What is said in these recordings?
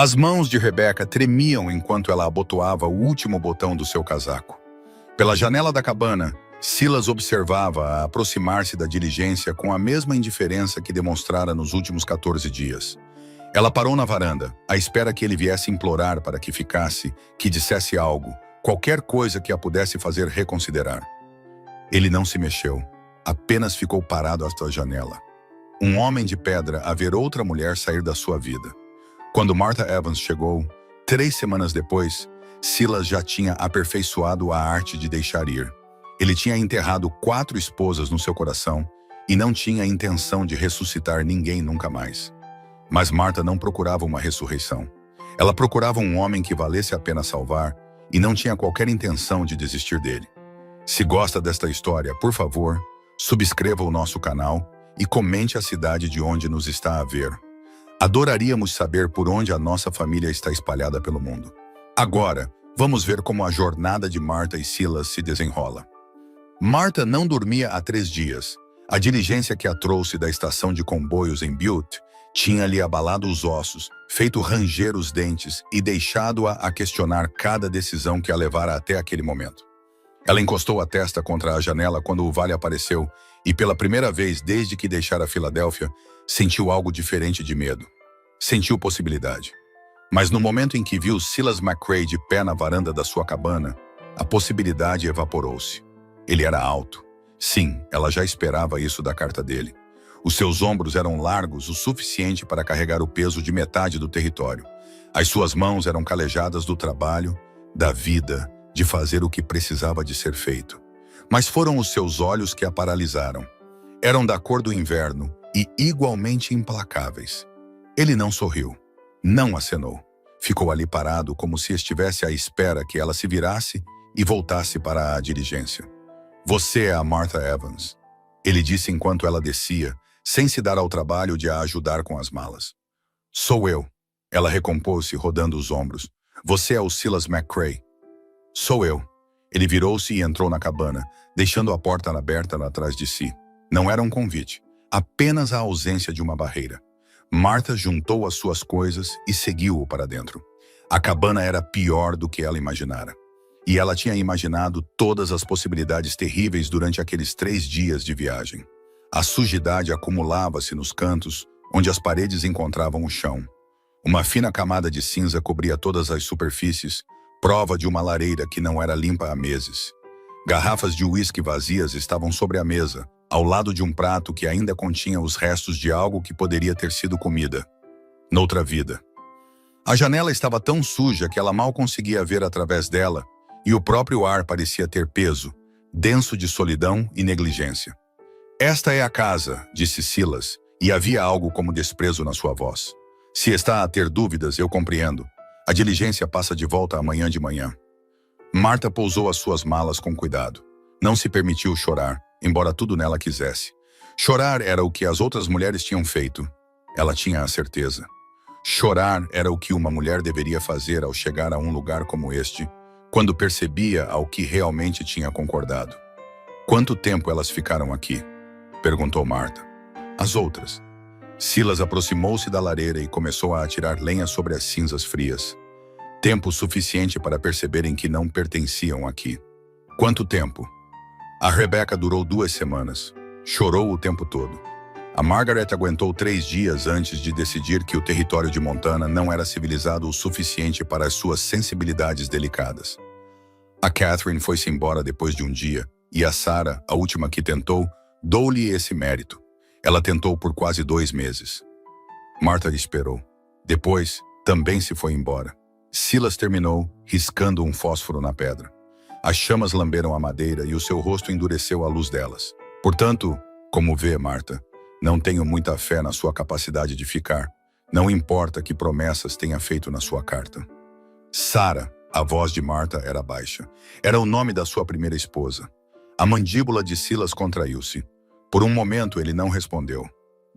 As mãos de Rebecca tremiam enquanto ela abotoava o último botão do seu casaco. Pela janela da cabana, Silas observava a aproximar-se da diligência com a mesma indiferença que demonstrara nos últimos 14 dias. Ela parou na varanda, à espera que ele viesse implorar para que ficasse, que dissesse algo, qualquer coisa que a pudesse fazer reconsiderar. Ele não se mexeu, apenas ficou parado à janela. Um homem de pedra a ver outra mulher sair da sua vida. Quando Martha Evans chegou, 3 semanas depois, Silas já tinha aperfeiçoado a arte de deixar ir. Ele tinha enterrado 4 esposas no seu coração e não tinha intenção de ressuscitar ninguém nunca mais. Mas Martha não procurava uma ressurreição. Ela procurava um homem que valesse a pena salvar e não tinha qualquer intenção de desistir dele. Se gosta desta história, por favor, subscreva o nosso canal e comente a cidade de onde nos está a ver. Adoraríamos saber por onde a nossa família está espalhada pelo mundo. Agora, vamos ver como a jornada de Martha e Silas se desenrola. Martha não dormia há 3 dias. A diligência que a trouxe da estação de comboios em Butte tinha-lhe abalado os ossos, feito ranger os dentes e deixado-a a questionar cada decisão que a levara até aquele momento. Ela encostou a testa contra a janela quando o vale apareceu e, pela primeira vez desde que deixara Filadélfia, sentiu algo diferente de medo. Sentiu possibilidade. Mas no momento em que viu Silas McRae de pé na varanda da sua cabana, a possibilidade evaporou-se. Ele era alto. Sim, ela já esperava isso da carta dele. Os seus ombros eram largos o suficiente para carregar o peso de metade do território. As suas mãos eram calejadas do trabalho, da vida, de fazer o que precisava de ser feito. Mas foram os seus olhos que a paralisaram. Eram da cor do inverno e igualmente implacáveis. Ele não sorriu, não acenou. Ficou ali parado como se estivesse à espera que ela se virasse e voltasse para a diligência. Você é a Martha Evans, ele disse enquanto ela descia, sem se dar ao trabalho de a ajudar com as malas. Sou eu. Ela recompôs-se, rodando os ombros. Você é o Silas McRae. Sou eu. Ele virou-se e entrou na cabana, deixando a porta aberta atrás de si. Não era um convite, apenas a ausência de uma barreira. Martha juntou as suas coisas e seguiu-o para dentro. A cabana era pior do que ela imaginara. E ela tinha imaginado todas as possibilidades terríveis durante aqueles 3 dias de viagem. A sujidade acumulava-se nos cantos, onde as paredes encontravam o chão. Uma fina camada de cinza cobria todas as superfícies, prova de uma lareira que não era limpa há meses. Garrafas de uísque vazias estavam sobre a mesa, ao lado de um prato que ainda continha os restos de algo que poderia ter sido comida. Noutra vida. A janela estava tão suja que ela mal conseguia ver através dela, e o próprio ar parecia ter peso, denso de solidão e negligência. Esta é a casa, disse Silas, e havia algo como desprezo na sua voz. Se está a ter dúvidas, eu compreendo. A diligência passa de volta amanhã de manhã. Martha pousou as suas malas com cuidado. Não se permitiu chorar, embora tudo nela quisesse. Chorar era o que as outras mulheres tinham feito. Ela tinha a certeza. Chorar era o que uma mulher deveria fazer ao chegar a um lugar como este, quando percebia ao que realmente tinha concordado. Quanto tempo elas ficaram aqui? Perguntou Martha. As outras. Silas aproximou-se da lareira e começou a atirar lenha sobre as cinzas frias. Tempo suficiente para perceberem que não pertenciam aqui. Quanto tempo? A Rebecca durou 2 semanas. Chorou o tempo todo. A Margaret aguentou 3 dias antes de decidir que o território de Montana não era civilizado o suficiente para as suas sensibilidades delicadas. A Catherine foi-se embora depois de um dia, e a Sarah, a última que tentou, dou-lhe esse mérito. Ela tentou por quase 2 meses. Martha esperou. Depois, também se foi embora. Silas terminou, riscando um fósforo na pedra. As chamas lamberam a madeira e o seu rosto endureceu à luz delas. Portanto, como vê, Martha, não tenho muita fé na sua capacidade de ficar. Não importa que promessas tenha feito na sua carta. Sarah, a voz de Martha era baixa. Era o nome da sua primeira esposa. A mandíbula de Silas contraiu-se. Por um momento ele não respondeu.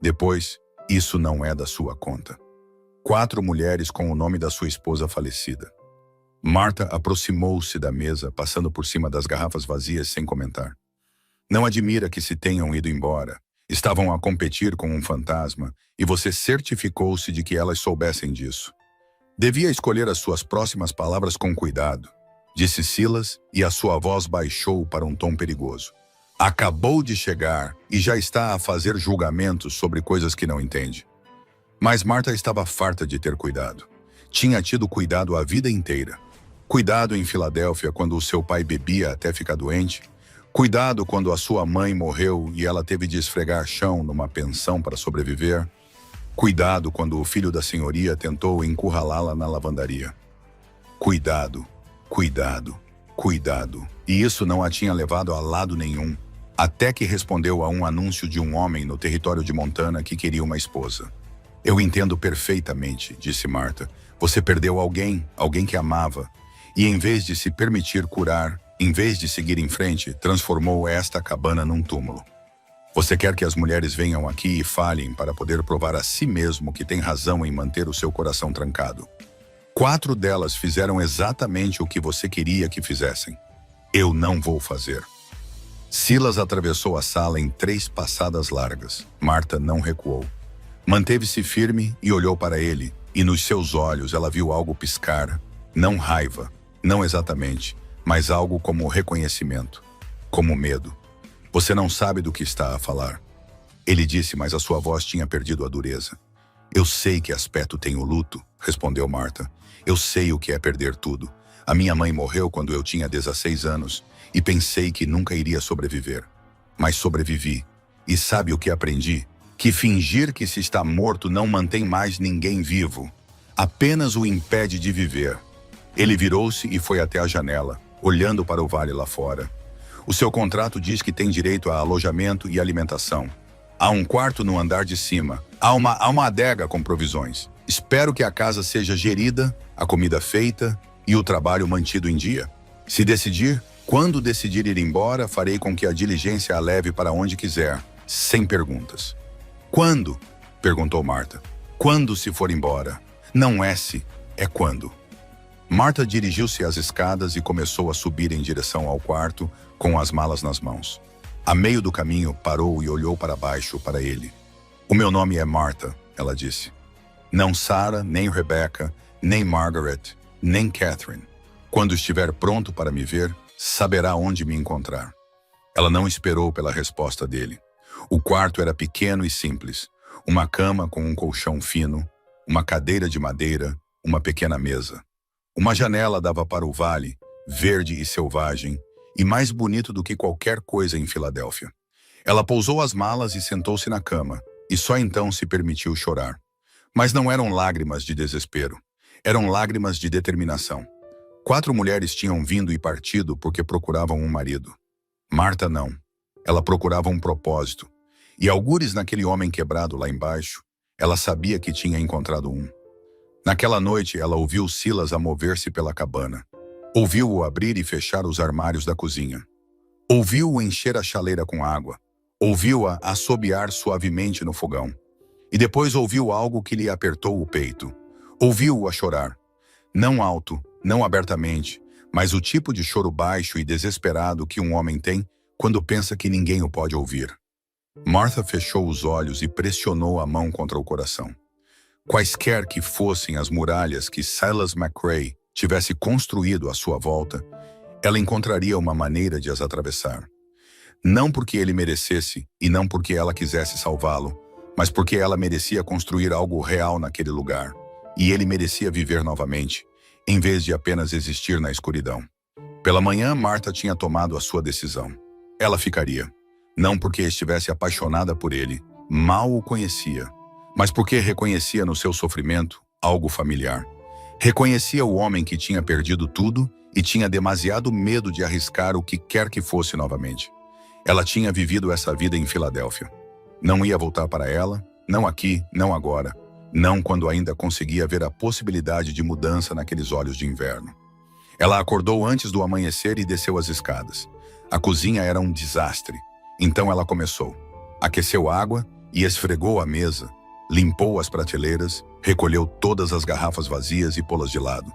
Depois, isso não é da sua conta. 4 mulheres com o nome da sua esposa falecida. Martha aproximou-se da mesa, passando por cima das garrafas vazias sem comentar. Não admira que se tenham ido embora. Estavam a competir com um fantasma e você certificou-se de que elas soubessem disso. Devia escolher as suas próximas palavras com cuidado, disse Silas, e a sua voz baixou para um tom perigoso. Acabou de chegar e já está a fazer julgamentos sobre coisas que não entende. Mas Marta estava farta de ter cuidado. Tinha tido cuidado a vida inteira. Cuidado em Filadélfia quando o seu pai bebia até ficar doente. Cuidado quando a sua mãe morreu e ela teve de esfregar chão numa pensão para sobreviver. Cuidado quando o filho da senhoria tentou encurralá-la na lavandaria. Cuidado, cuidado, cuidado. E isso não a tinha levado a lado nenhum, até que respondeu a um anúncio de um homem no território de Montana que queria uma esposa. Eu entendo perfeitamente, disse Marta. Você perdeu alguém que amava, e em vez de se permitir curar, em vez de seguir em frente, transformou esta cabana num túmulo. Você quer que as mulheres venham aqui e falhem para poder provar a si mesmo que tem razão em manter o seu coração trancado. 4 delas fizeram exatamente o que você queria que fizessem. Eu não vou fazer. Silas atravessou a sala em 3 passadas largas. Marta não recuou. Manteve-se firme e olhou para ele, e nos seus olhos ela viu algo piscar. Não raiva, não exatamente, mas algo como reconhecimento, como medo. Você não sabe do que está a falar. Ele disse, mas a sua voz tinha perdido a dureza. Eu sei que aspecto tem o luto, respondeu Marta. Eu sei o que é perder tudo. A minha mãe morreu quando eu tinha 16 anos e pensei que nunca iria sobreviver. Mas sobrevivi. E sabe o que aprendi? Que fingir que se está morto não mantém mais ninguém vivo. Apenas o impede de viver. Ele virou-se e foi até a janela, olhando para o vale lá fora. O seu contrato diz que tem direito a alojamento e alimentação. Há um quarto no andar de cima. Há uma adega com provisões. Espero que a casa seja gerida, a comida feita e o trabalho mantido em dia. Se decidir, quando decidir ir embora, farei com que a diligência a leve para onde quiser, sem perguntas. Quando? Perguntou Marta. Quando se for embora? Não é se, é quando. Marta dirigiu-se às escadas e começou a subir em direção ao quarto, com as malas nas mãos. A meio do caminho, parou e olhou para baixo para ele. O meu nome é Marta, ela disse. Não Sarah, nem Rebecca, nem Margaret, nem Catherine. Quando estiver pronto para me ver, saberá onde me encontrar. Ela não esperou pela resposta dele. O quarto era pequeno e simples. Uma cama com um colchão fino, uma cadeira de madeira, uma pequena mesa. Uma janela dava para o vale, verde e selvagem, e mais bonito do que qualquer coisa em Filadélfia. Ela pousou as malas e sentou-se na cama, e só então se permitiu chorar. Mas não eram lágrimas de desespero, eram lágrimas de determinação. 4 mulheres tinham vindo e partido porque procuravam um marido. Marta não. Ela procurava um propósito. E algures naquele homem quebrado lá embaixo, ela sabia que tinha encontrado um. Naquela noite, ela ouviu Silas a mover-se pela cabana. Ouviu-o abrir e fechar os armários da cozinha. Ouviu-o encher a chaleira com água. Ouviu-a assobiar suavemente no fogão. E depois ouviu algo que lhe apertou o peito. Ouviu-o a chorar. Não alto, não abertamente, mas o tipo de choro baixo e desesperado que um homem tem quando pensa que ninguém o pode ouvir. Martha fechou os olhos e pressionou a mão contra o coração. Quaisquer que fossem as muralhas que Silas McRae tivesse construído à sua volta, ela encontraria uma maneira de as atravessar. Não porque ele merecesse e não porque ela quisesse salvá-lo, mas porque ela merecia construir algo real naquele lugar, e ele merecia viver novamente, em vez de apenas existir na escuridão. Pela manhã, Martha tinha tomado a sua decisão. Ela ficaria. Não porque estivesse apaixonada por ele, mal o conhecia, mas porque reconhecia no seu sofrimento algo familiar. Reconhecia o homem que tinha perdido tudo e tinha demasiado medo de arriscar o que quer que fosse novamente. Ela tinha vivido essa vida em Filadélfia. Não ia voltar para ela, não aqui, não agora, não quando ainda conseguia ver a possibilidade de mudança naqueles olhos de inverno. Ela acordou antes do amanhecer e desceu as escadas. A cozinha era um desastre. Então ela começou. Aqueceu água e esfregou a mesa, limpou as prateleiras, recolheu todas as garrafas vazias e pô-las de lado.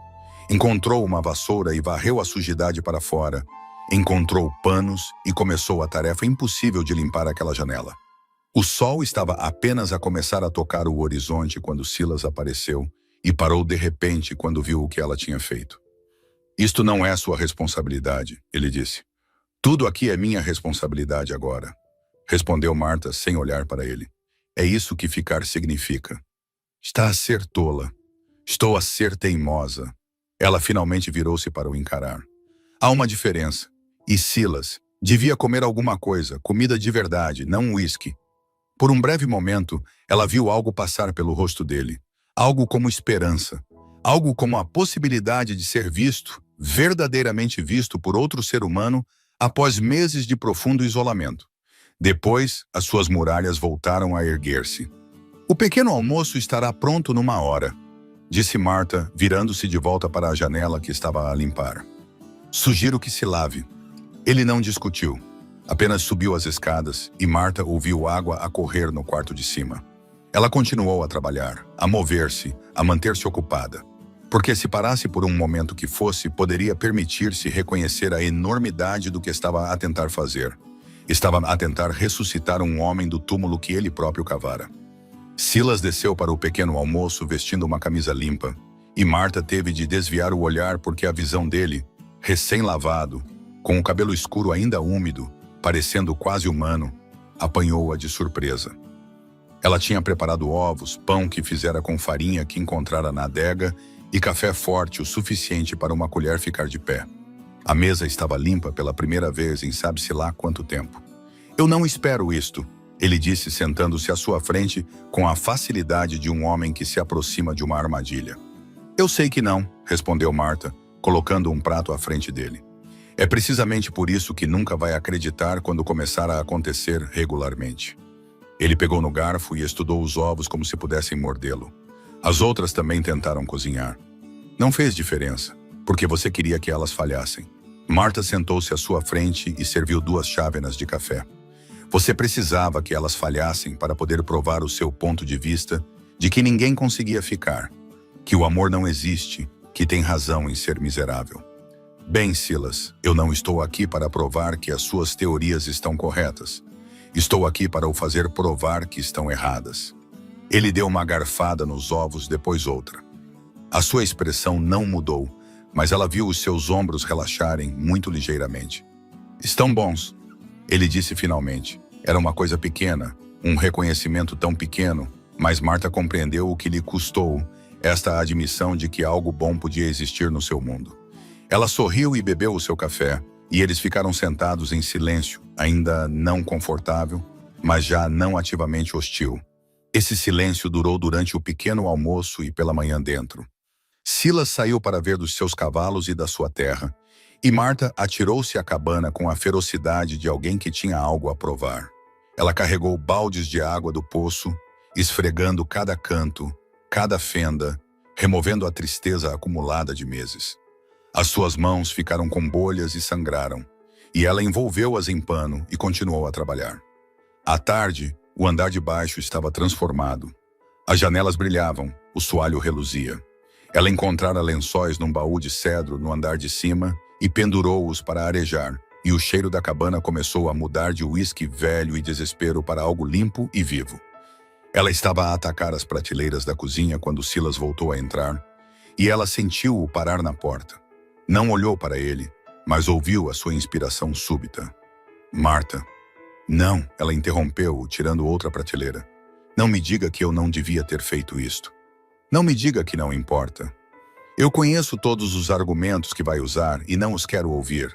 Encontrou uma vassoura e varreu a sujidade para fora. Encontrou panos e começou a tarefa impossível de limpar aquela janela. O sol estava apenas a começar a tocar o horizonte quando Silas apareceu e parou de repente quando viu o que ela tinha feito. Isto não é sua responsabilidade, ele disse. Tudo aqui é minha responsabilidade agora, respondeu Marta sem olhar para ele. É isso que ficar significa. Está a ser tola. Estou a ser teimosa. Ela finalmente virou-se para o encarar. Há uma diferença. E Silas devia comer alguma coisa, comida de verdade, não um uísque. Por um breve momento, ela viu algo passar pelo rosto dele. Algo como esperança. Algo como a possibilidade de ser visto, verdadeiramente visto por outro ser humano após meses de profundo isolamento. Depois, as suas muralhas voltaram a erguer-se. O pequeno almoço estará pronto numa hora, disse Marta, virando-se de volta para a janela que estava a limpar. Sugiro que se lave. Ele não discutiu. Apenas subiu as escadas e Marta ouviu água a correr no quarto de cima. Ela continuou a trabalhar, a mover-se, a manter-se ocupada. Porque se parasse por um momento que fosse, poderia permitir-se reconhecer a enormidade do que estava a tentar fazer. Estava a tentar ressuscitar um homem do túmulo que ele próprio cavara. Silas desceu para o pequeno almoço vestindo uma camisa limpa, e Marta teve de desviar o olhar porque a visão dele, recém-lavado, com o cabelo escuro ainda úmido, parecendo quase humano, apanhou-a de surpresa. Ela tinha preparado ovos, pão que fizera com farinha que encontrara na adega e café forte o suficiente para uma colher ficar de pé. A mesa estava limpa pela primeira vez em sabe-se lá quanto tempo. Eu não espero isto, ele disse sentando-se à sua frente com a facilidade de um homem que se aproxima de uma armadilha. Eu sei que não, respondeu Marta, colocando um prato à frente dele. É precisamente por isso que nunca vai acreditar quando começar a acontecer regularmente. Ele pegou no garfo e estudou os ovos como se pudessem mordê-lo. As outras também tentaram cozinhar. Não fez diferença, porque você queria que elas falhassem. Marta sentou-se à sua frente e serviu 2 chávenas de café. Você precisava que elas falhassem para poder provar o seu ponto de vista de que ninguém conseguia ficar, que o amor não existe, que tem razão em ser miserável. Bem, Silas, eu não estou aqui para provar que as suas teorias estão corretas. Estou aqui para o fazer provar que estão erradas. Ele deu uma garfada nos ovos, depois outra. A sua expressão não mudou, mas ela viu os seus ombros relaxarem muito ligeiramente. Estão bons, ele disse finalmente. Era uma coisa pequena, um reconhecimento tão pequeno, mas Marta compreendeu o que lhe custou esta admissão de que algo bom podia existir no seu mundo. Ela sorriu e bebeu o seu café, e eles ficaram sentados em silêncio, ainda não confortável, mas já não ativamente hostil. Esse silêncio durou durante o pequeno almoço e pela manhã dentro. Silas saiu para ver dos seus cavalos e da sua terra, e Marta atirou-se à cabana com a ferocidade de alguém que tinha algo a provar. Ela carregou baldes de água do poço, esfregando cada canto, cada fenda, removendo a tristeza acumulada de meses. As suas mãos ficaram com bolhas e sangraram, e ela envolveu-as em pano e continuou a trabalhar. À tarde, o andar de baixo estava transformado. As janelas brilhavam, o soalho reluzia. Ela encontrara lençóis num baú de cedro no andar de cima e pendurou-os para arejar, e o cheiro da cabana começou a mudar de uísque velho e desespero para algo limpo e vivo. Ela estava a atacar as prateleiras da cozinha quando Silas voltou a entrar, e ela sentiu-o parar na porta. Não olhou para ele, mas ouviu a sua inspiração súbita. Marta. Não, ela interrompeu-o, tirando outra prateleira. Não me diga que eu não devia ter feito isto. Não me diga que não importa. Eu conheço todos os argumentos que vai usar e não os quero ouvir.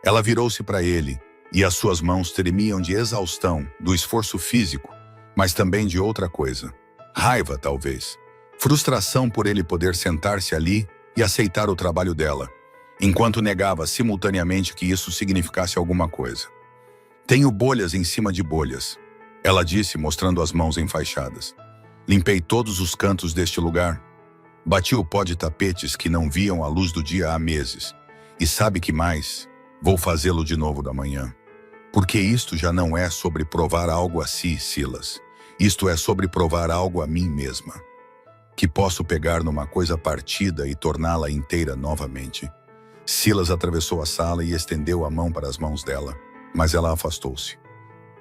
Ela virou-se para ele, e as suas mãos tremiam de exaustão, do esforço físico, mas também de outra coisa. Raiva, talvez. Frustração por ele poder sentar-se ali e aceitar o trabalho dela, enquanto negava simultaneamente que isso significasse alguma coisa. Tenho bolhas em cima de bolhas, ela disse, mostrando as mãos enfaixadas. Limpei todos os cantos deste lugar. Bati o pó de tapetes que não viam a luz do dia há meses. E sabe que mais? Vou fazê-lo de novo da manhã. Porque isto já não é sobre provar algo a si, Silas. Isto é sobre provar algo a mim mesma. Que posso pegar numa coisa partida e torná-la inteira novamente. Silas atravessou a sala e estendeu a mão para as mãos dela, mas ela afastou-se.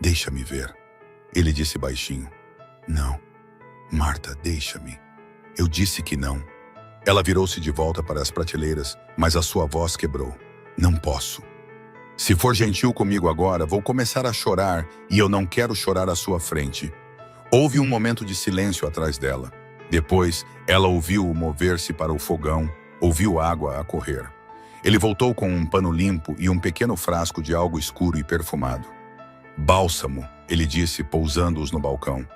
Deixa-me ver, ele disse baixinho. Não, Marta, deixa-me. Eu disse que não. Ela virou-se de volta para as prateleiras, mas a sua voz quebrou. Não posso. Se for gentil comigo agora, vou começar a chorar e eu não quero chorar à sua frente. Houve um momento de silêncio atrás dela. Depois, ela ouviu-o mover-se para o fogão, ouviu água a correr. Ele voltou com um pano limpo e um pequeno frasco de algo escuro e perfumado. Bálsamo, ele disse, pousando-os no balcão.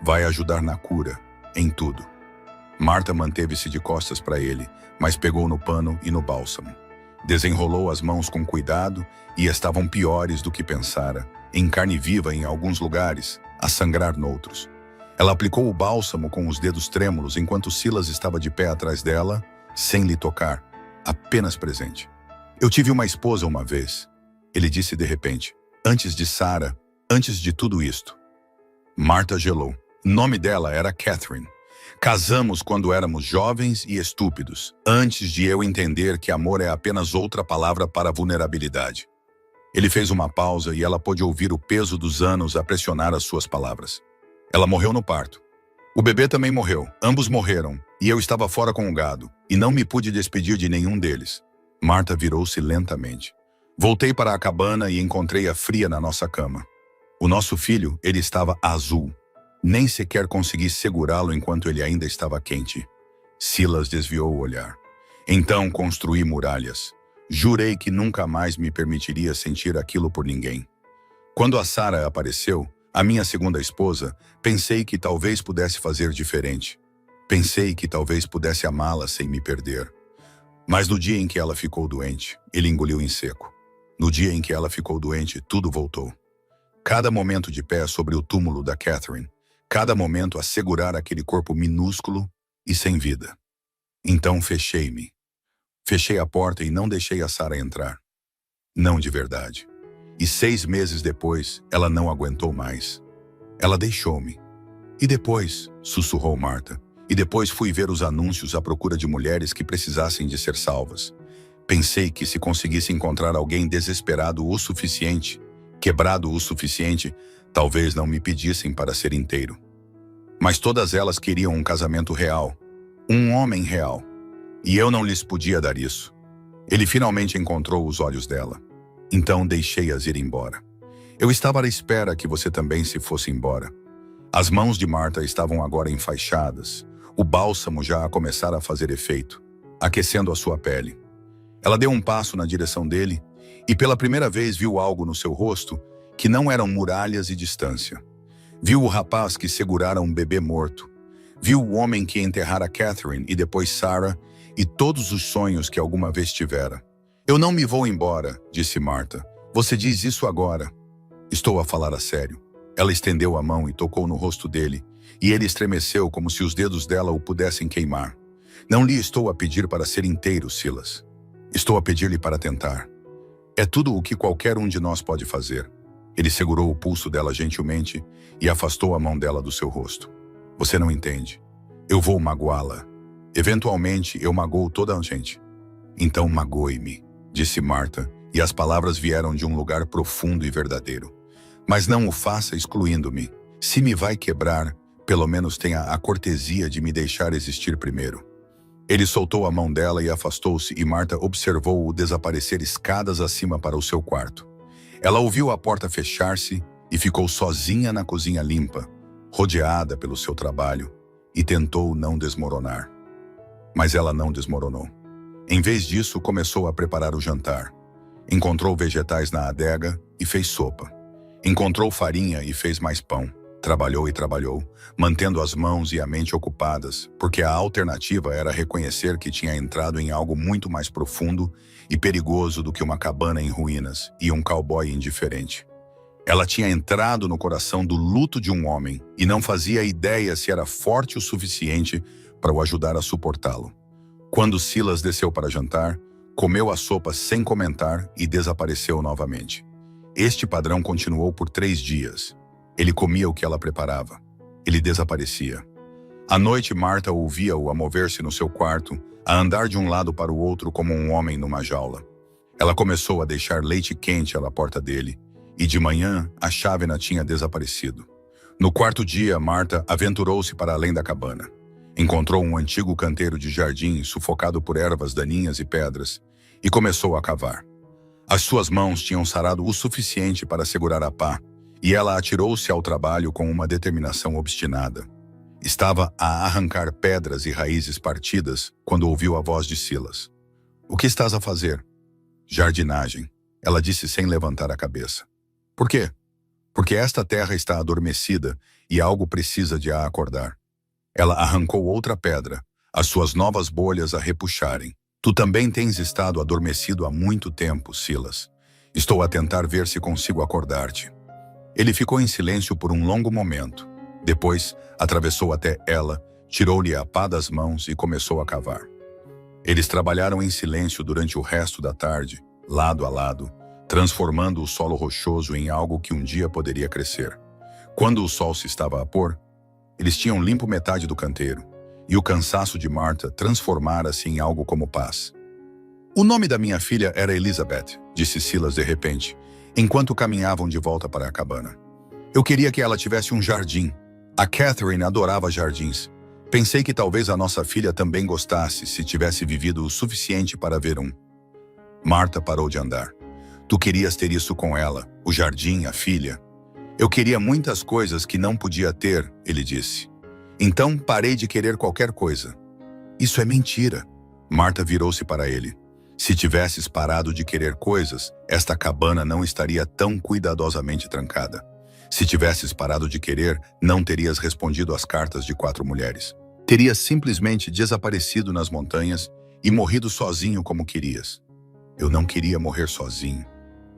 Vai ajudar na cura, em tudo. Marta manteve-se de costas para ele, mas pegou no pano e no bálsamo. Desenrolou as mãos com cuidado e estavam piores do que pensara, em carne viva em alguns lugares, a sangrar noutros. Ela aplicou o bálsamo com os dedos trêmulos enquanto Silas estava de pé atrás dela, sem lhe tocar, apenas presente. Eu tive uma esposa uma vez, ele disse de repente, antes de Sarah, antes de tudo isto. Marta gelou. O nome dela era Catherine. Casamos quando éramos jovens e estúpidos, antes de eu entender que amor é apenas outra palavra para vulnerabilidade. Ele fez uma pausa e ela pôde ouvir o peso dos anos a pressionar as suas palavras. Ela morreu no parto. O bebê também morreu, ambos morreram, e eu estava fora com o gado, e não me pude despedir de nenhum deles. Marta virou-se lentamente. Voltei para a cabana e encontrei-a fria na nossa cama. O nosso filho, ele estava azul. Nem sequer consegui segurá-lo enquanto ele ainda estava quente. Silas desviou o olhar. Então construí muralhas. Jurei que nunca mais me permitiria sentir aquilo por ninguém. Quando a Sarah apareceu, a minha segunda esposa, pensei que talvez pudesse fazer diferente. Pensei que talvez pudesse amá-la sem me perder. Mas no dia em que ela ficou doente, ele engoliu em seco. No dia em que ela ficou doente, tudo voltou. Cada momento de pé sobre o túmulo da Catherine, cada momento a segurar aquele corpo minúsculo e sem vida. Então fechei-me. Fechei a porta e não deixei a Sarah entrar. Não de verdade. E 6 meses depois, ela não aguentou mais. Ela deixou-me. E depois, sussurrou Marta, e depois fui ver os anúncios à procura de mulheres que precisassem de ser salvas. Pensei que se conseguisse encontrar alguém desesperado o suficiente, quebrado o suficiente, talvez não me pedissem para ser inteiro. Mas todas elas queriam um casamento real, um homem real. E eu não lhes podia dar isso. Ele finalmente encontrou os olhos dela. Então deixei-as ir embora. Eu estava à espera que você também se fosse embora. As mãos de Marta estavam agora enfaixadas. O bálsamo já a começara a fazer efeito, aquecendo a sua pele. Ela deu um passo na direção dele e pela primeira vez viu algo no seu rosto que não eram muralhas e distância. Viu o rapaz que segurara um bebê morto. Viu o homem que enterrara Catherine e depois Sarah e todos os sonhos que alguma vez tivera. Eu não me vou embora, disse Marta. Você diz isso agora. Estou a falar a sério. Ela estendeu a mão e tocou no rosto dele, e ele estremeceu como se os dedos dela o pudessem queimar. Não lhe estou a pedir para ser inteiro, Silas. Estou a pedir-lhe para tentar. É tudo o que qualquer um de nós pode fazer. Ele segurou o pulso dela gentilmente e afastou a mão dela do seu rosto. Você não entende. Eu vou magoá-la. Eventualmente, eu magoo toda a gente. Então magoe-me, disse Marta, e as palavras vieram de um lugar profundo e verdadeiro. Mas não o faça excluindo-me. Se me vai quebrar, pelo menos tenha a cortesia de me deixar existir primeiro. Ele soltou a mão dela e afastou-se, e Marta observou-o desaparecer escadas acima para o seu quarto. Ela ouviu a porta fechar-se e ficou sozinha na cozinha limpa, rodeada pelo seu trabalho, e tentou não desmoronar. Mas ela não desmoronou. Em vez disso, começou a preparar o jantar. Encontrou vegetais na adega e fez sopa. Encontrou farinha e fez mais pão. Trabalhou e trabalhou, mantendo as mãos e a mente ocupadas, porque a alternativa era reconhecer que tinha entrado em algo muito mais profundo e perigoso do que uma cabana em ruínas e um cowboy indiferente. Ela tinha entrado no coração do luto de um homem e não fazia ideia se era forte o suficiente para o ajudar a suportá-lo. Quando Silas desceu para jantar, comeu a sopa sem comentar e desapareceu novamente. Este padrão continuou por 3 dias. Ele comia o que ela preparava. Ele desaparecia. À noite, Marta ouvia-o a mover-se no seu quarto, a andar de um lado para o outro como um homem numa jaula. Ela começou a deixar leite quente à porta dele, e de manhã a chávena tinha desaparecido. No 4º dia, Marta aventurou-se para além da cabana. Encontrou um antigo canteiro de jardim sufocado por ervas daninhas e pedras e começou a cavar. As suas mãos tinham sarado o suficiente para segurar a pá e ela atirou-se ao trabalho com uma determinação obstinada. Estava a arrancar pedras e raízes partidas quando ouviu a voz de Silas. "O que estás a fazer?" "Jardinagem", ela disse sem levantar a cabeça. "Por quê?" "Porque esta terra está adormecida e algo precisa de a acordar." Ela arrancou outra pedra, as suas novas bolhas a repuxarem. "Tu também tens estado adormecido há muito tempo, Silas. Estou a tentar ver se consigo acordar-te." Ele ficou em silêncio por um longo momento. Depois, atravessou até ela, tirou-lhe a pá das mãos e começou a cavar. Eles trabalharam em silêncio durante o resto da tarde, lado a lado, transformando o solo rochoso em algo que um dia poderia crescer. Quando o sol se estava a pôr, eles tinham limpo metade do canteiro, e o cansaço de Martha transformara-se em algo como paz. "O nome da minha filha era Elizabeth", disse Silas de repente, enquanto caminhavam de volta para a cabana. "Eu queria que ela tivesse um jardim. A Catherine adorava jardins. Pensei que talvez a nossa filha também gostasse se tivesse vivido o suficiente para ver um." Martha parou de andar. "Tu querias ter isso com ela, o jardim, a filha." "Eu queria muitas coisas que não podia ter", ele disse. "Então parei de querer qualquer coisa." "Isso é mentira." Martha virou-se para ele. "Se tivesses parado de querer coisas, esta cabana não estaria tão cuidadosamente trancada. Se tivesses parado de querer, não terias respondido às cartas de 4 mulheres. Terias simplesmente desaparecido nas montanhas e morrido sozinho como querias." "Eu não queria morrer sozinho",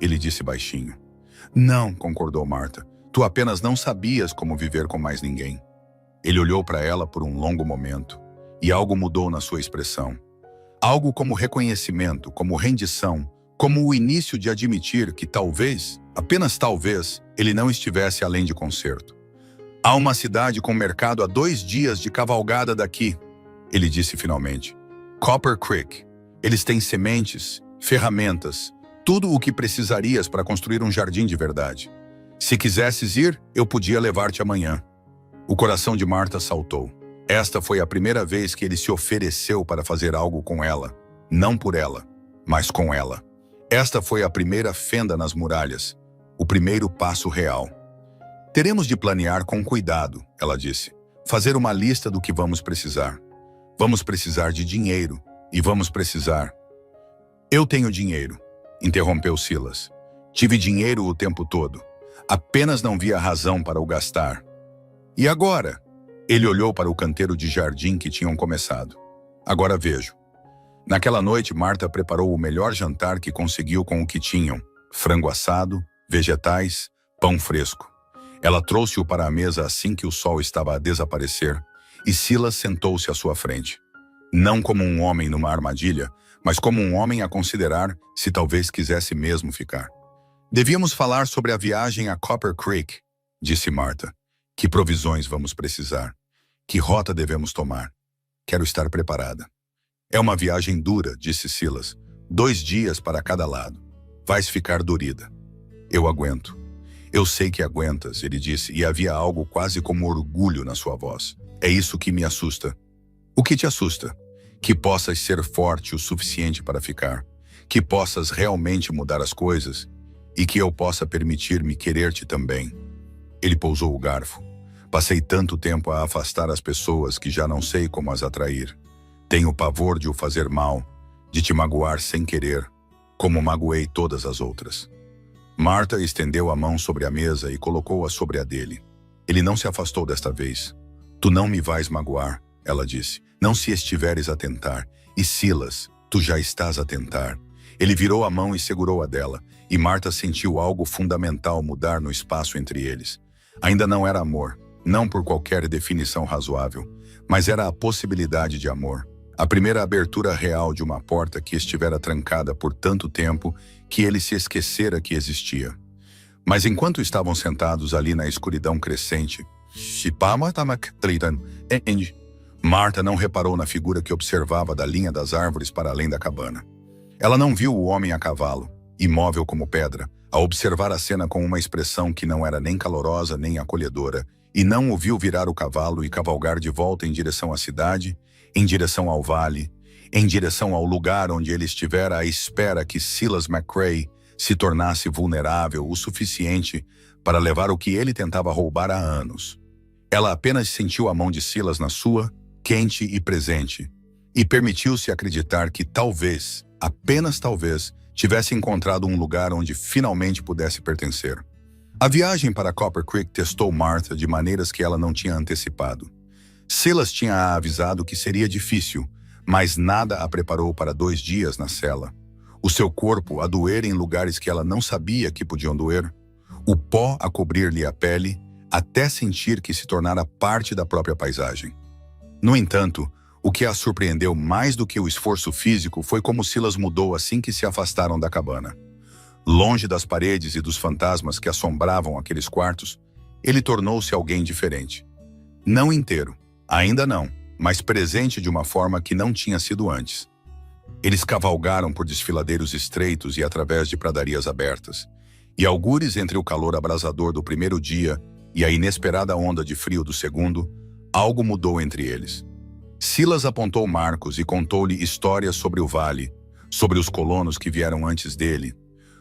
ele disse baixinho. "Não", concordou Martha. "Tu apenas não sabias como viver com mais ninguém." Ele olhou para ela por um longo momento, e algo mudou na sua expressão. Algo como reconhecimento, como rendição, como o início de admitir que talvez, apenas talvez, ele não estivesse além de conserto. "Há uma cidade com mercado a 2 dias de cavalgada daqui", ele disse finalmente. "Copper Creek. Eles têm sementes, ferramentas, tudo o que precisarias para construir um jardim de verdade. Se quisesses ir, eu podia levar-te amanhã." O coração de Martha saltou. Esta foi a primeira vez que ele se ofereceu para fazer algo com ela. Não por ela, mas com ela. Esta foi a primeira fenda nas muralhas, o primeiro passo real. "Teremos de planear com cuidado", ela disse. "Fazer uma lista do que vamos precisar. Vamos precisar de dinheiro, e vamos precisar..." "Eu tenho dinheiro", interrompeu Silas. "Tive dinheiro o tempo todo. Apenas não via razão para o gastar." "E agora?" Ele olhou para o canteiro de jardim que tinham começado. "Agora vejo." Naquela noite, Martha preparou o melhor jantar que conseguiu com o que tinham: frango assado, vegetais, pão fresco. Ela trouxe-o para a mesa assim que o sol estava a desaparecer, e Silas sentou-se à sua frente. Não como um homem numa armadilha, mas como um homem a considerar se talvez quisesse mesmo ficar. "Devíamos falar sobre a viagem a Copper Creek", disse Martha. "Que provisões vamos precisar? Que rota devemos tomar? Quero estar preparada." "É uma viagem dura", disse Silas. 2 dias para cada lado. Vais ficar dorida." "Eu aguento." "Eu sei que aguentas", ele disse, e havia algo quase como orgulho na sua voz. "É isso que me assusta." "O que te assusta?" "Que possas ser forte o suficiente para ficar. Que possas realmente mudar as coisas. E que eu possa permitir-me querer-te também." Ele pousou o garfo. "Passei tanto tempo a afastar as pessoas que já não sei como as atrair. Tenho pavor de o fazer mal, de te magoar sem querer, como magoei todas as outras." Martha estendeu a mão sobre a mesa e colocou-a sobre a dele. Ele não se afastou desta vez. "Tu não me vais magoar", ela disse. "Não se estiveres a tentar. E Silas, tu já estás a tentar." Ele virou a mão e segurou a dela, e Martha sentiu algo fundamental mudar no espaço entre eles. Ainda não era amor, não por qualquer definição razoável, mas era a possibilidade de amor. A primeira abertura real de uma porta que estivera trancada por tanto tempo que ele se esquecera que existia. Mas enquanto estavam sentados ali na escuridão crescente, Martha não reparou na figura que observava da linha das árvores para além da cabana. Ela não viu o homem a cavalo, imóvel como pedra, a observar a cena com uma expressão que não era nem calorosa nem acolhedora, e não o viu virar o cavalo e cavalgar de volta em direção à cidade, em direção ao vale, em direção ao lugar onde ele estivera à espera que Silas McCray se tornasse vulnerável o suficiente para levar o que ele tentava roubar há anos. Ela apenas sentiu a mão de Silas na sua, quente e presente, e permitiu-se acreditar que talvez, apenas talvez, tivesse encontrado um lugar onde finalmente pudesse pertencer. A viagem para Copper Creek testou Martha de maneiras que ela não tinha antecipado. Silas tinha a avisado que seria difícil, mas nada a preparou para 2 dias na cela. O seu corpo a doer em lugares que ela não sabia que podiam doer, o pó a cobrir-lhe a pele, até sentir que se tornara parte da própria paisagem. No entanto, o que a surpreendeu mais do que o esforço físico foi como Silas mudou assim que se afastaram da cabana. Longe das paredes e dos fantasmas que assombravam aqueles quartos, ele tornou-se alguém diferente. Não inteiro, ainda não, mas presente de uma forma que não tinha sido antes. Eles cavalgaram por desfiladeiros estreitos e através de pradarias abertas, e algures entre o calor abrasador do primeiro dia e a inesperada onda de frio do segundo, algo mudou entre eles. Silas apontou Marcos e contou-lhe histórias sobre o vale, sobre os colonos que vieram antes dele,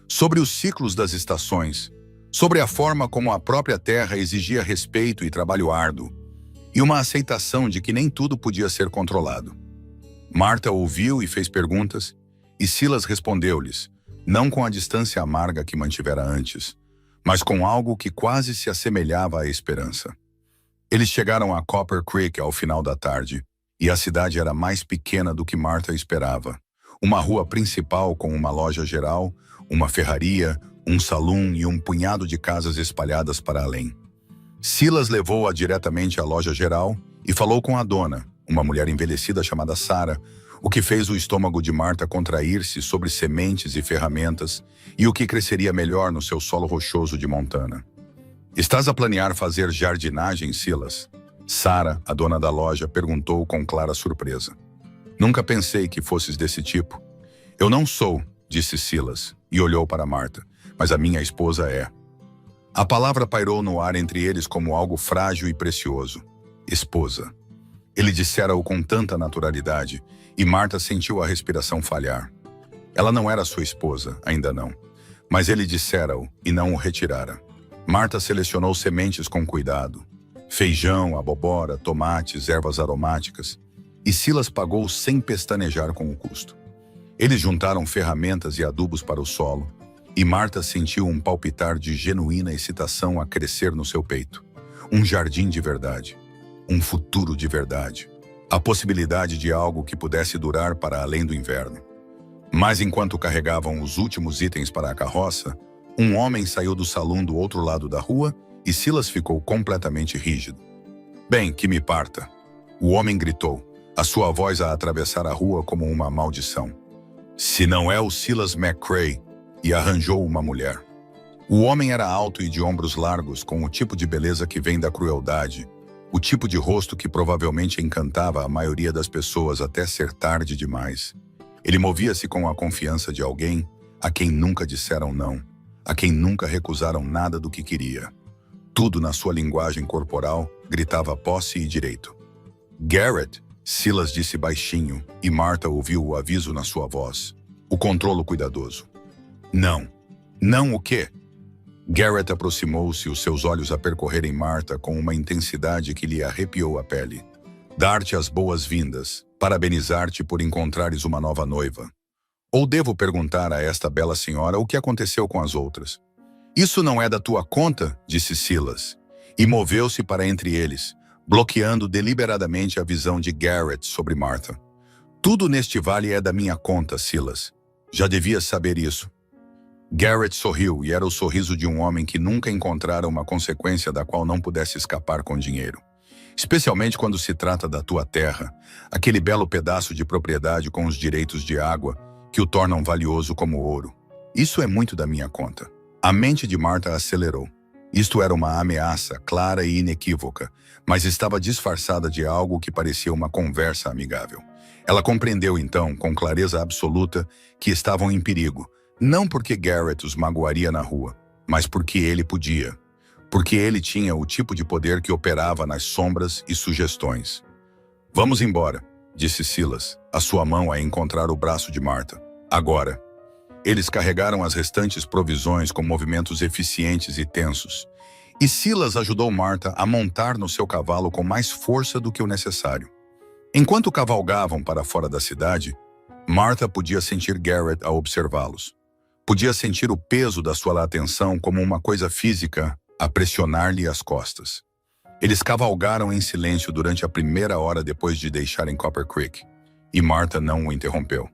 sobre os ciclos das estações, sobre a forma como a própria terra exigia respeito e trabalho árduo, e uma aceitação de que nem tudo podia ser controlado. Martha ouviu e fez perguntas, e Silas respondeu-lhes, não com a distância amarga que mantivera antes, mas com algo que quase se assemelhava à esperança. Eles chegaram a Copper Creek ao final da tarde, e a cidade era mais pequena do que Martha esperava. Uma rua principal com uma loja geral, uma ferraria, um salão e um punhado de casas espalhadas para além. Silas levou-a diretamente à loja geral e falou com a dona, uma mulher envelhecida chamada Sarah, o que fez o estômago de Martha contrair-se sobre sementes e ferramentas e o que cresceria melhor no seu solo rochoso de Montana. Estás a planear fazer jardinagem, Silas? Sarah, a dona da loja, perguntou com clara surpresa. Nunca pensei que fosses desse tipo. Eu não sou, disse Silas, e olhou para Martha, mas a minha esposa é. A palavra pairou no ar entre eles como algo frágil e precioso. Esposa. Ele dissera-o com tanta naturalidade, e Martha sentiu a respiração falhar. Ela não era sua esposa, ainda não, mas ele dissera-o e não o retirara. Martha selecionou sementes com cuidado. Feijão, abobora, tomates, ervas aromáticas, e Silas pagou sem pestanejar com o custo. Eles juntaram ferramentas e adubos para o solo, e Martha sentiu um palpitar de genuína excitação a crescer no seu peito. Um jardim de verdade. Um futuro de verdade. A possibilidade de algo que pudesse durar para além do inverno. Mas enquanto carregavam os últimos itens para a carroça, um homem saiu do salão do outro lado da rua e Silas ficou completamente rígido. Bem, que me parta. O homem gritou, a sua voz a atravessar a rua como uma maldição. Se não é o Silas McCray, e arranjou uma mulher. O homem era alto e de ombros largos, com o tipo de beleza que vem da crueldade, o tipo de rosto que provavelmente encantava a maioria das pessoas até ser tarde demais. Ele movia-se com a confiança de alguém a quem nunca disseram não, a quem nunca recusaram nada do que queria. Tudo na sua linguagem corporal gritava posse e direito. Garrett, Silas disse baixinho, e Martha ouviu o aviso na sua voz. O controlo cuidadoso. Não. Não o quê? Garrett aproximou-se, os seus olhos a percorrerem Martha com uma intensidade que lhe arrepiou a pele. Dar-te as boas-vindas, parabenizar-te por encontrares uma nova noiva. Ou devo perguntar a esta bela senhora o que aconteceu com as outras? Isso não é da tua conta, disse Silas, e moveu-se para entre eles, bloqueando deliberadamente a visão de Garrett sobre Martha. Tudo neste vale é da minha conta, Silas. Já devias saber isso. Garrett sorriu, e era o sorriso de um homem que nunca encontrara uma consequência da qual não pudesse escapar com dinheiro. Especialmente quando se trata da tua terra, aquele belo pedaço de propriedade com os direitos de água que o tornam valioso como ouro. Isso é muito da minha conta. A mente de Martha acelerou. Isto era uma ameaça clara e inequívoca, mas estava disfarçada de algo que parecia uma conversa amigável. Ela compreendeu então, com clareza absoluta, que estavam em perigo, não porque Garrett os magoaria na rua, mas porque ele podia. porque ele tinha o tipo de poder que operava nas sombras e sugestões. Vamos embora, disse Silas, a sua mão a encontrar o braço de Martha. Agora. Eles carregaram as restantes provisões com movimentos eficientes e tensos. E Silas ajudou Martha a montar no seu cavalo com mais força do que o necessário. Enquanto cavalgavam para fora da cidade, Martha podia sentir Garrett a observá-los. Podia sentir o peso da sua atenção como uma coisa física a pressionar-lhe as costas. Eles cavalgaram em silêncio durante a primeira hora depois de deixarem Copper Creek, e Martha não o interrompeu.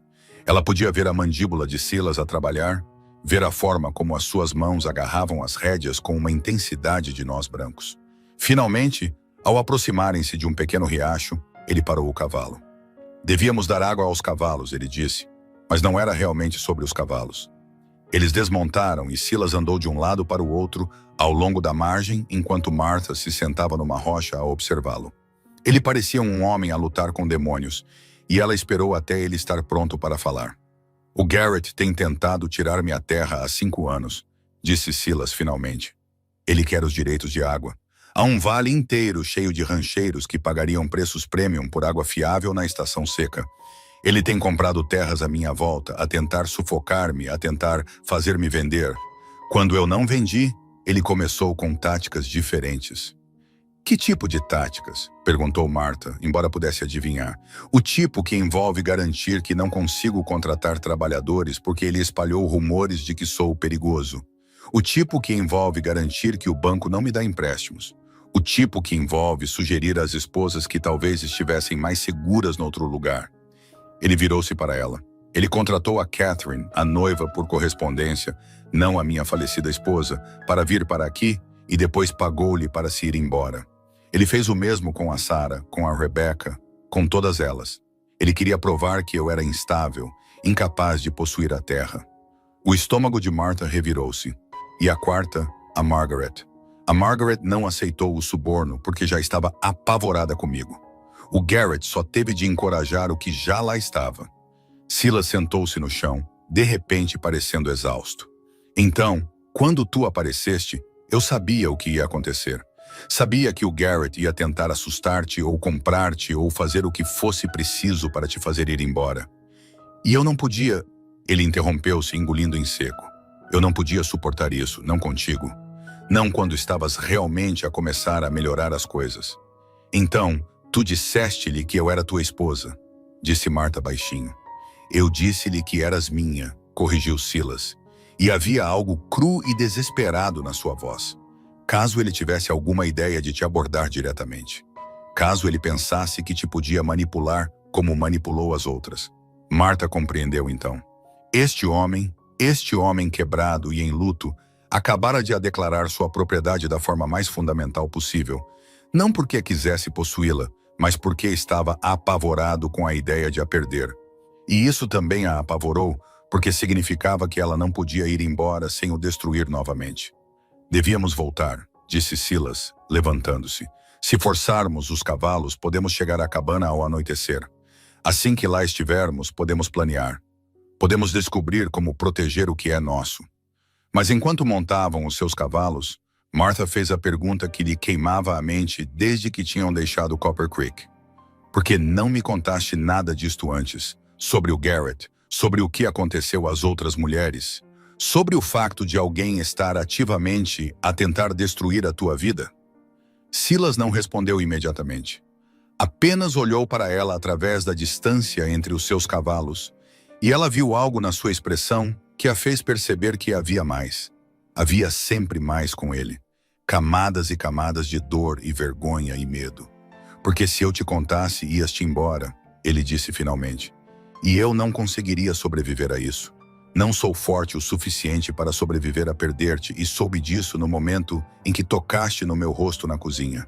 Ela podia ver a mandíbula de Silas a trabalhar, ver a forma como as suas mãos agarravam as rédeas com uma intensidade de nós brancos. Finalmente, ao aproximarem-se de um pequeno riacho, ele parou o cavalo. Devíamos dar água aos cavalos, ele disse, mas não era realmente sobre os cavalos. Eles desmontaram e Silas andou de um lado para o outro ao longo da margem enquanto Martha se sentava numa rocha a observá-lo. Ele parecia um homem a lutar com demônios, e ela esperou até ele estar pronto para falar. O Garrett tem tentado tirar-me a terra há 5 anos, disse Silas finalmente. Ele quer os direitos de água. Há um vale inteiro cheio de rancheiros que pagariam preços premium por água fiável na estação seca. Ele tem comprado terras à minha volta, a tentar sufocar-me, a tentar fazer-me vender. Quando eu não vendi, ele começou com táticas diferentes. Que tipo de táticas? Perguntou Martha, embora pudesse adivinhar. O tipo que envolve garantir que não consigo contratar trabalhadores porque ele espalhou rumores de que sou perigoso. O tipo que envolve garantir que o banco não me dá empréstimos. O tipo que envolve sugerir às esposas que talvez estivessem mais seguras noutro lugar. Ele virou-se para ela. Ele contratou a Catherine, a noiva por correspondência, não a minha falecida esposa, para vir para aqui e depois pagou-lhe para se ir embora. Ele fez o mesmo com a Sarah, com a Rebecca, com todas elas. Ele queria provar que eu era instável, incapaz de possuir a terra. O estômago de Martha revirou-se. E a quarta, a Margaret. A Margaret não aceitou o suborno porque já estava apavorada comigo. O Garrett só teve de encorajar o que já lá estava. Silas sentou-se no chão, de repente parecendo exausto. Então, quando tu apareceste, eu sabia o que ia acontecer. Sabia que o Garrett ia tentar assustar-te ou comprar-te ou fazer o que fosse preciso para te fazer ir embora. E eu não podia... Ele interrompeu-se, engolindo em seco. Eu não podia suportar isso, não contigo. Não quando estavas realmente a começar a melhorar as coisas. Então, tu disseste-lhe que eu era tua esposa, disse Martha baixinho. Eu disse-lhe que eras minha, corrigiu Silas. E havia algo cru e desesperado na sua voz. Caso ele tivesse alguma ideia de te abordar diretamente. Caso ele pensasse que te podia manipular como manipulou as outras. Martha compreendeu então. Este homem quebrado e em luto, acabara de a declarar sua propriedade da forma mais fundamental possível. Não porque quisesse possuí-la, mas porque estava apavorado com a ideia de a perder. E isso também a apavorou, porque significava que ela não podia ir embora sem o destruir novamente. Devíamos voltar, disse Silas, levantando-se. Se forçarmos os cavalos, podemos chegar à cabana ao anoitecer. Assim que lá estivermos, podemos planear. Podemos descobrir como proteger o que é nosso. Mas enquanto montavam os seus cavalos, Martha fez a pergunta que lhe queimava a mente desde que tinham deixado Copper Creek. Por que não me contaste nada disto antes? Sobre o Garrett, sobre o que aconteceu às outras mulheres? Sobre o facto de alguém estar ativamente a tentar destruir a tua vida? Silas não respondeu imediatamente. Apenas olhou para ela através da distância entre os seus cavalos, e ela viu algo na sua expressão que a fez perceber que havia mais. Havia sempre mais com ele. Camadas e camadas de dor e vergonha e medo. Porque se eu te contasse, ias-te embora, ele disse finalmente. E eu não conseguiria sobreviver a isso. Não sou forte o suficiente para sobreviver a perder-te e soube disso no momento em que tocaste no meu rosto na cozinha.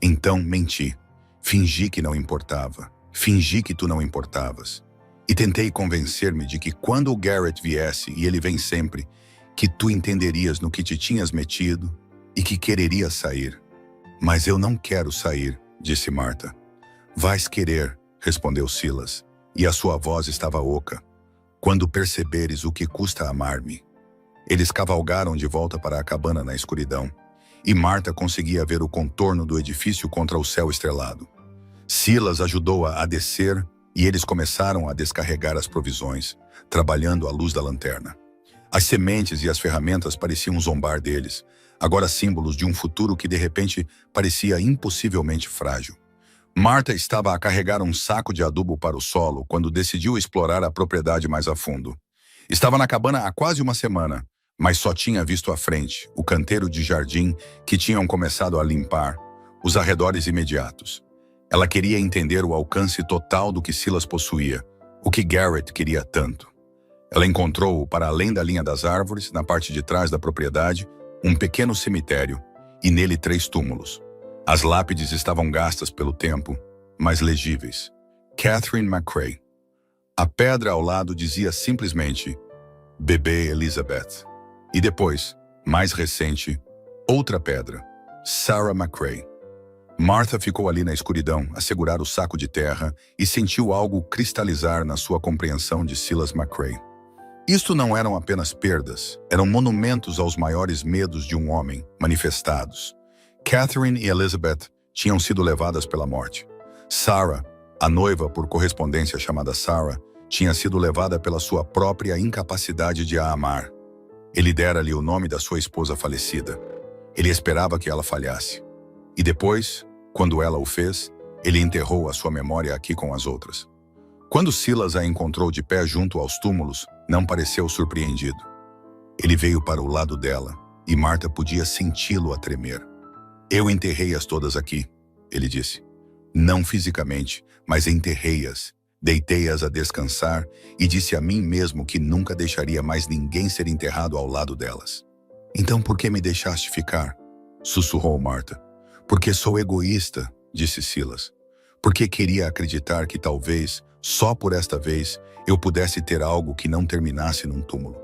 Então menti. Fingi que não importava. Fingi que tu não importavas. E tentei convencer-me de que quando o Garrett viesse, e ele vem sempre, que tu entenderias no que te tinhas metido e que quererias sair. Mas eu não quero sair, disse Martha. Vais querer, respondeu Silas, e a sua voz estava oca. Quando perceberes o que custa amar-me. Eles cavalgaram de volta para a cabana na escuridão. e Marta conseguia ver o contorno do edifício contra o céu estrelado. Silas ajudou-a a descer e eles começaram a descarregar as provisões, trabalhando à luz da lanterna. As sementes e as ferramentas pareciam zombar deles, agora símbolos de um futuro que de repente parecia impossivelmente frágil. Marta estava a carregar um saco de adubo para o solo quando decidiu explorar a propriedade mais a fundo. Estava na cabana há quase uma semana, mas só tinha visto à frente o canteiro de jardim que tinham começado a limpar, os arredores imediatos. Ela queria entender o alcance total do que Silas possuía, o que Garrett queria tanto. Ela encontrou, para além da linha das árvores, na parte de trás da propriedade, um pequeno cemitério, e nele 3 túmulos. As lápides estavam gastas pelo tempo, mas legíveis. Catherine McCrae. A pedra ao lado dizia simplesmente Bebê Elizabeth. E depois, mais recente, outra pedra, Sarah McCrae. Martha ficou ali na escuridão, a segurar o saco de terra, e sentiu algo cristalizar na sua compreensão de Silas McCrae. Isto não eram apenas perdas, eram monumentos aos maiores medos de um homem, manifestados. Catherine e Elizabeth tinham sido levadas pela morte. Sarah, a noiva por correspondência chamada Sarah, tinha sido levada pela sua própria incapacidade de a amar. Ele dera-lhe o nome da sua esposa falecida. Ele esperava que ela falhasse. E depois, quando ela o fez, ele enterrou a sua memória aqui com as outras. Quando Silas a encontrou de pé junto aos túmulos, não pareceu surpreendido. Ele veio para o lado dela, e Marta podia senti-lo a tremer. Eu enterrei-as todas aqui, ele disse. Não fisicamente, mas enterrei-as. Deitei-as a descansar e disse a mim mesmo que nunca deixaria mais ninguém ser enterrado ao lado delas. Então por que me deixaste ficar? Sussurrou Marta. Porque sou egoísta, disse Silas. Porque queria acreditar que talvez, só por esta vez, eu pudesse ter algo que não terminasse num túmulo.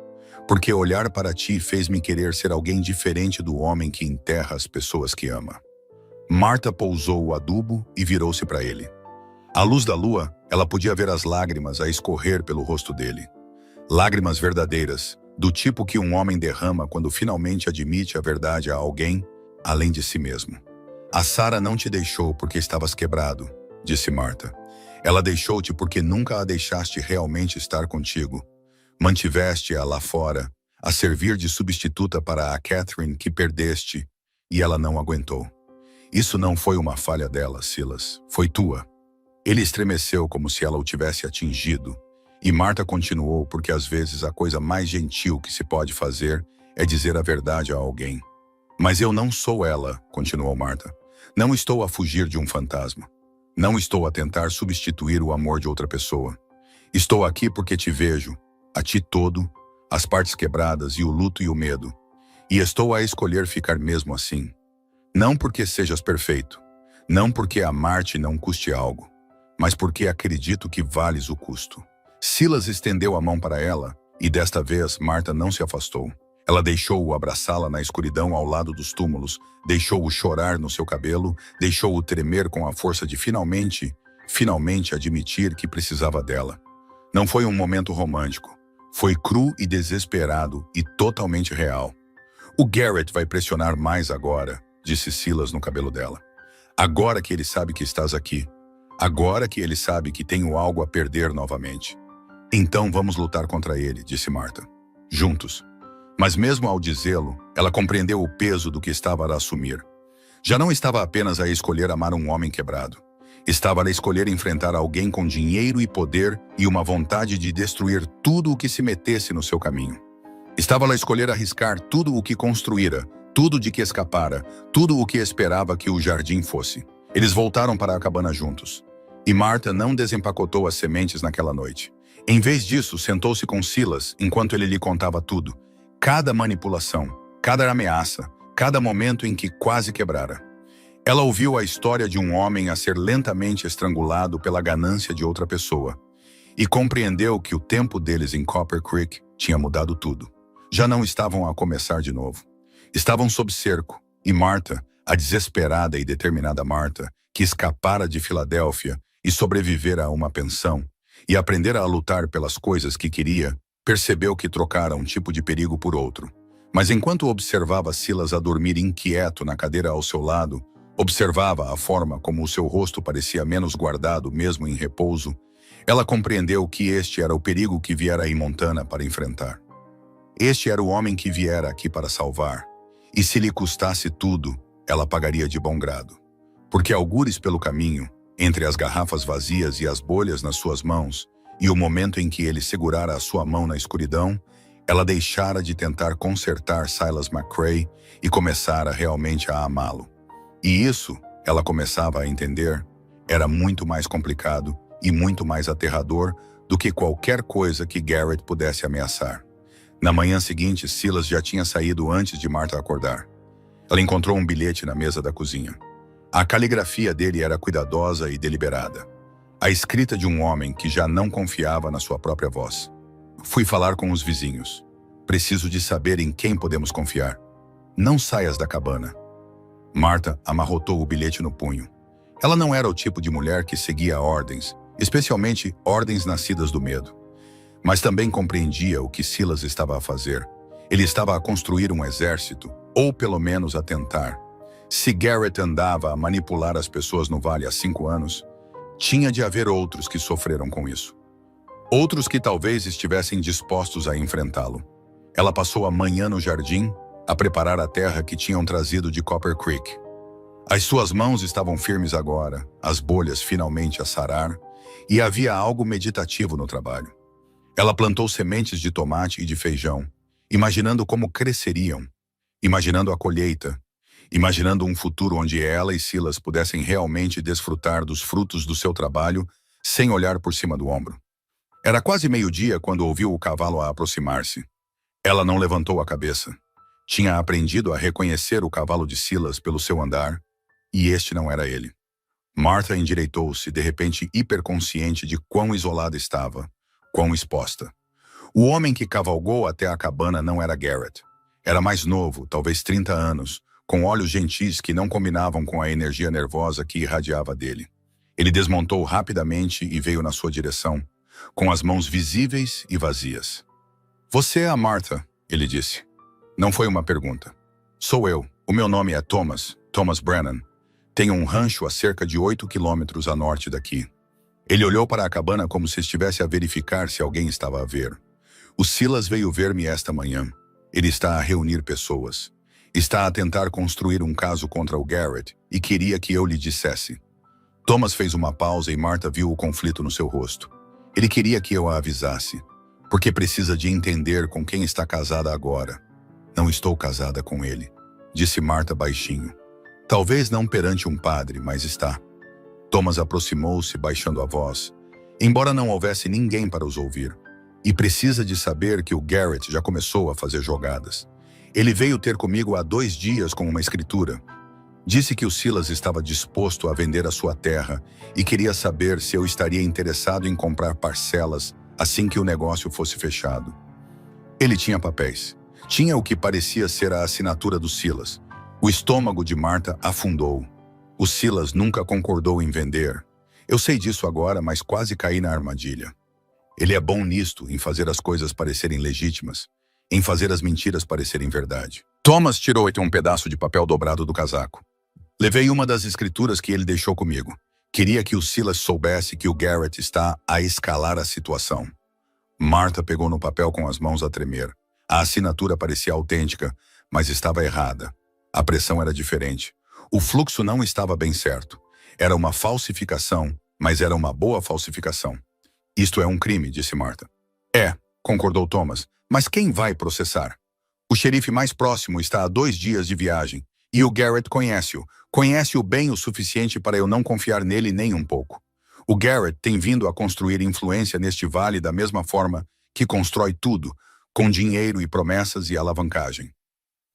Porque olhar para ti fez-me querer ser alguém diferente do homem que enterra as pessoas que ama. Marta pousou o adubo e virou-se para ele. À luz da lua, ela podia ver as lágrimas a escorrer pelo rosto dele. Lágrimas verdadeiras, do tipo que um homem derrama quando finalmente admite a verdade a alguém, além de si mesmo. A Sarah não te deixou porque estavas quebrado, disse Marta. Ela deixou-te porque nunca a deixaste realmente estar contigo. Mantiveste-a lá fora, a servir de substituta para a Catherine que perdeste, e ela não aguentou. Isso não foi uma falha dela, Silas, foi tua. Ele estremeceu como se ela o tivesse atingido, e Marta continuou porque às vezes a coisa mais gentil que se pode fazer é dizer a verdade a alguém. Mas eu não sou ela, continuou Marta. Não estou a fugir de um fantasma. Não estou a tentar substituir o amor de outra pessoa. Estou aqui porque te vejo, a ti todo, as partes quebradas e o luto e o medo. E estou a escolher ficar mesmo assim. Não porque sejas perfeito, não porque amar-te não custe algo, mas porque acredito que vales o custo. Silas estendeu a mão para ela, e desta vez Marta não se afastou. Ela deixou-o abraçá-la na escuridão ao lado dos túmulos, deixou-o chorar no seu cabelo, deixou-o tremer com a força de finalmente admitir que precisava dela. Não foi um momento romântico. Foi cru e desesperado e totalmente real. O Garrett vai pressionar mais agora, disse Silas no cabelo dela. Agora que ele sabe que estás aqui. Agora que ele sabe que tenho algo a perder novamente. Então vamos lutar contra ele, disse Marta. Juntos. Mas mesmo ao dizê-lo, ela compreendeu o peso do que estava a assumir. Já não estava apenas a escolher amar um homem quebrado. Estava a escolher enfrentar alguém com dinheiro e poder e uma vontade de destruir tudo o que se metesse no seu caminho. Estava a escolher arriscar tudo o que construíra, tudo de que escapara, tudo o que esperava que o jardim fosse. Eles voltaram para a cabana juntos. E Marta não desempacotou as sementes naquela noite. Em vez disso, sentou-se com Silas enquanto ele lhe contava tudo. Cada manipulação, cada ameaça, cada momento em que quase quebrara. Ela ouviu a história de um homem a ser lentamente estrangulado pela ganância de outra pessoa e compreendeu que o tempo deles em Copper Creek tinha mudado tudo. Já não estavam a começar de novo. Estavam sob cerco e Marta, a desesperada e determinada Marta, que escapara de Filadélfia e sobrevivera a uma pensão e aprendera a lutar pelas coisas que queria, percebeu que trocara um tipo de perigo por outro. Mas enquanto observava Silas a dormir inquieto na cadeira ao seu lado, observava a forma como o seu rosto parecia menos guardado mesmo em repouso, ela compreendeu que este era o perigo que viera em Montana para enfrentar. Este era o homem que viera aqui para salvar, e se lhe custasse tudo, ela pagaria de bom grado. Porque algures pelo caminho, entre as garrafas vazias e as bolhas nas suas mãos, e o momento em que ele segurara a sua mão na escuridão, ela deixara de tentar consertar Silas McCray e começara realmente a amá-lo. E isso, ela começava a entender, era muito mais complicado e muito mais aterrador do que qualquer coisa que Garrett pudesse ameaçar. Na manhã seguinte, Silas já tinha saído antes de Martha acordar. Ela encontrou um bilhete na mesa da cozinha. A caligrafia dele era cuidadosa e deliberada. A escrita de um homem que já não confiava na sua própria voz. Fui falar com os vizinhos. Preciso de saber em quem podemos confiar. Não saias da cabana. Martha amarrotou o bilhete no punho. Ela não era o tipo de mulher que seguia ordens, especialmente ordens nascidas do medo. Mas também compreendia o que Silas estava a fazer. Ele estava a construir um exército, ou pelo menos a tentar. Se Garrett andava a manipular as pessoas no vale há 5 anos, tinha de haver outros que sofreram com isso. Outros que talvez estivessem dispostos a enfrentá-lo. Ela passou a manhã no jardim, a preparar a terra que tinham trazido de Copper Creek. As suas mãos estavam firmes agora, as bolhas finalmente a sarar, e havia algo meditativo no trabalho. Ela plantou sementes de tomate e de feijão, imaginando como cresceriam, imaginando a colheita, imaginando um futuro onde ela e Silas pudessem realmente desfrutar dos frutos do seu trabalho sem olhar por cima do ombro. Era quase meio-dia quando ouviu o cavalo a aproximar-se. Ela não levantou a cabeça. Tinha aprendido a reconhecer o cavalo de Silas pelo seu andar, e este não era ele. Martha endireitou-se, de repente hiperconsciente de quão isolada estava, quão exposta. O homem que cavalgou até a cabana não era Garrett. Era mais novo, talvez 30 anos, com olhos gentis que não combinavam com a energia nervosa que irradiava dele. Ele desmontou rapidamente e veio na sua direção, com as mãos visíveis e vazias. "Você é a Martha", ele disse. Não foi uma pergunta. "Sou eu. O meu nome é Thomas Brennan. Tenho um rancho a cerca de 8 quilômetros a norte daqui." Ele olhou para a cabana como se estivesse a verificar se alguém estava a ver. "O Silas veio ver-me esta manhã. Ele está a reunir pessoas. Está a tentar construir um caso contra o Garrett e queria que eu lhe dissesse." Thomas fez uma pausa e Martha viu o conflito no seu rosto. Ele queria que eu a avisasse, porque precisa de entender com quem está casada agora. "Não estou casada com ele", disse Martha baixinho. "Talvez não perante um padre, mas está." Thomas aproximou-se baixando a voz, embora não houvesse ninguém para os ouvir. "E precisa de saber que o Garrett já começou a fazer jogadas. Ele veio ter comigo há 2 dias com uma escritura. Disse que o Silas estava disposto a vender a sua terra e queria saber se eu estaria interessado em comprar parcelas assim que o negócio fosse fechado. Ele tinha papéis. Tinha o que parecia ser a assinatura do Silas. O estômago de Martha afundou. O Silas nunca concordou em vender. Eu sei disso agora, mas quase caí na armadilha. Ele é bom nisto, em fazer as coisas parecerem legítimas, em fazer as mentiras parecerem verdade." Thomas tirou um pedaço de papel dobrado do casaco. "Levei uma das escrituras que ele deixou comigo. Queria que o Silas soubesse que o Garrett está a escalar a situação." Martha pegou no papel com as mãos a tremer. A assinatura parecia autêntica, mas estava errada. A pressão era diferente. O fluxo não estava bem certo. Era uma falsificação, mas era uma boa falsificação. "Isto é um crime", disse Martha. "É", concordou Thomas, "mas quem vai processar? O xerife mais próximo está a 2 dias de viagem, e o Garrett conhece-o bem o suficiente para eu não confiar nele nem um pouco. O Garrett tem vindo a construir influência neste vale da mesma forma que constrói tudo, com dinheiro e promessas e alavancagem."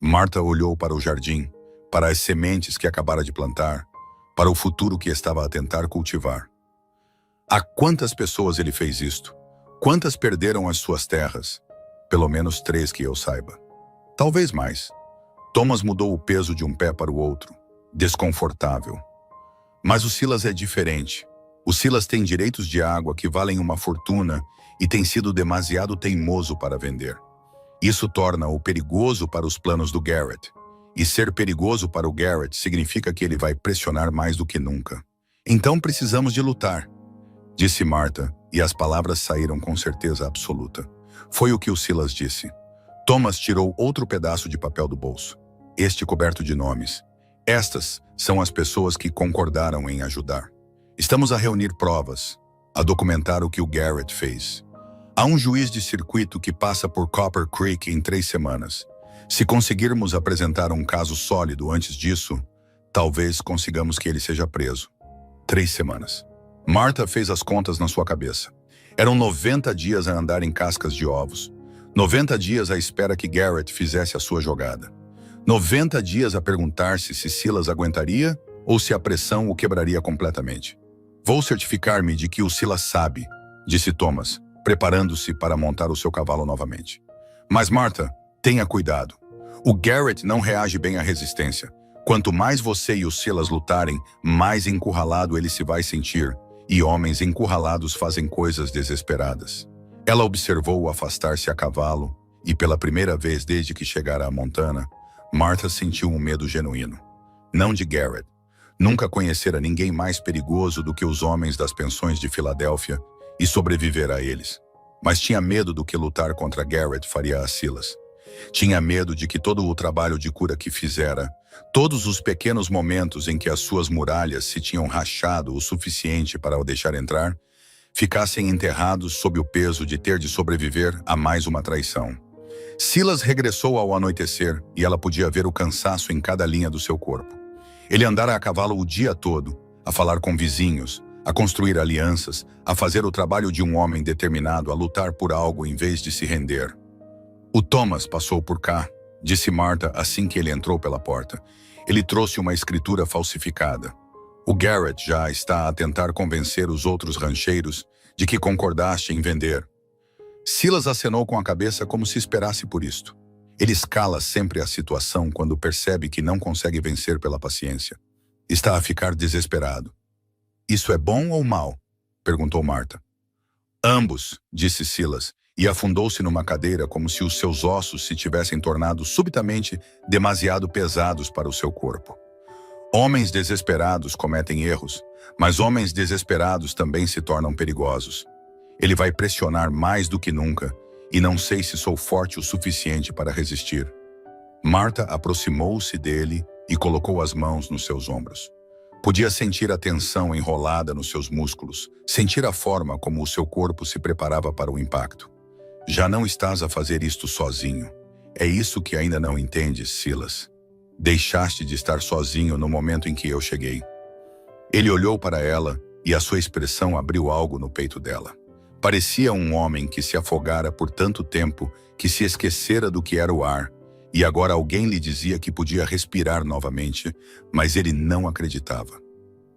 Martha olhou para o jardim, para as sementes que acabara de plantar, para o futuro que estava a tentar cultivar. "Há quantas pessoas ele fez isto? Quantas perderam as suas terras? Pelo menos 3 que eu saiba. Talvez mais." Thomas mudou o peso de um pé para o outro, desconfortável. "Mas o Silas é diferente. O Silas tem direitos de água que valem uma fortuna e tem sido demasiado teimoso para vender. Isso torna-o perigoso para os planos do Garrett. E ser perigoso para o Garrett significa que ele vai pressionar mais do que nunca. Então precisamos de lutar, disse Martha, e as palavras saíram com certeza absoluta. Foi o que o Silas disse. Thomas tirou outro pedaço de papel do bolso, este coberto de nomes. Estas são as pessoas que concordaram em ajudar. Estamos a reunir provas, a documentar o que o Garrett fez. Há um juiz de circuito que passa por Copper Creek em 3 semanas. Se conseguirmos apresentar um caso sólido antes disso, talvez consigamos que ele seja preso. 3 semanas. Martha fez as contas na sua cabeça. Eram 90 dias a andar em cascas de ovos. 90 dias à espera que Garrett fizesse a sua jogada. 90 dias a perguntar-se se Silas aguentaria ou se a pressão o quebraria completamente. Vou certificar-me de que o Silas sabe, disse Thomas, preparando-se para montar o seu cavalo novamente. Mas Martha, tenha cuidado. O Garrett não reage bem à resistência. Quanto mais você e o Silas lutarem, mais encurralado ele se vai sentir, e homens encurralados fazem coisas desesperadas. Ela observou-o afastar-se a cavalo, e pela primeira vez desde que chegara a Montana, Martha sentiu um medo genuíno. Não de Garrett. Nunca conhecera ninguém mais perigoso do que os homens das pensões de Filadélfia e sobreviver a eles. Mas tinha medo do que lutar contra Garrett faria a Silas. Tinha medo de que todo o trabalho de cura que fizera, todos os pequenos momentos em que as suas muralhas se tinham rachado o suficiente para o deixar entrar, ficassem enterrados sob o peso de ter de sobreviver a mais uma traição. Silas regressou ao anoitecer e ela podia ver o cansaço em cada linha do seu corpo. Ele andara a cavalo o dia todo, a falar com vizinhos, a construir alianças, a fazer o trabalho de um homem determinado a lutar por algo em vez de se render. O Thomas passou por cá, disse Martha assim que ele entrou pela porta. Ele trouxe uma escritura falsificada. O Garrett já está a tentar convencer os outros rancheiros de que concordaste em vender. Silas acenou com a cabeça como se esperasse por isto. Ele escala sempre a situação quando percebe que não consegue vencer pela paciência. Está a ficar desesperado. Isso é bom ou mal? Perguntou Martha. Ambos, disse Silas, e afundou-se numa cadeira como se os seus ossos se tivessem tornado subitamente demasiado pesados para o seu corpo. Homens desesperados cometem erros, mas homens desesperados também se tornam perigosos. Ele vai pressionar mais do que nunca, e não sei se sou forte o suficiente para resistir. Martha aproximou-se dele e colocou as mãos nos seus ombros. Podia sentir a tensão enrolada nos seus músculos, sentir a forma como o seu corpo se preparava para o impacto. Já não estás a fazer isto sozinho. É isso que ainda não entendes, Silas. Deixaste de estar sozinho no momento em que eu cheguei. Ele olhou para ela e a sua expressão abriu algo no peito dela. Parecia um homem que se afogara por tanto tempo que se esquecera do que era o ar, e agora alguém lhe dizia que podia respirar novamente, mas ele não acreditava.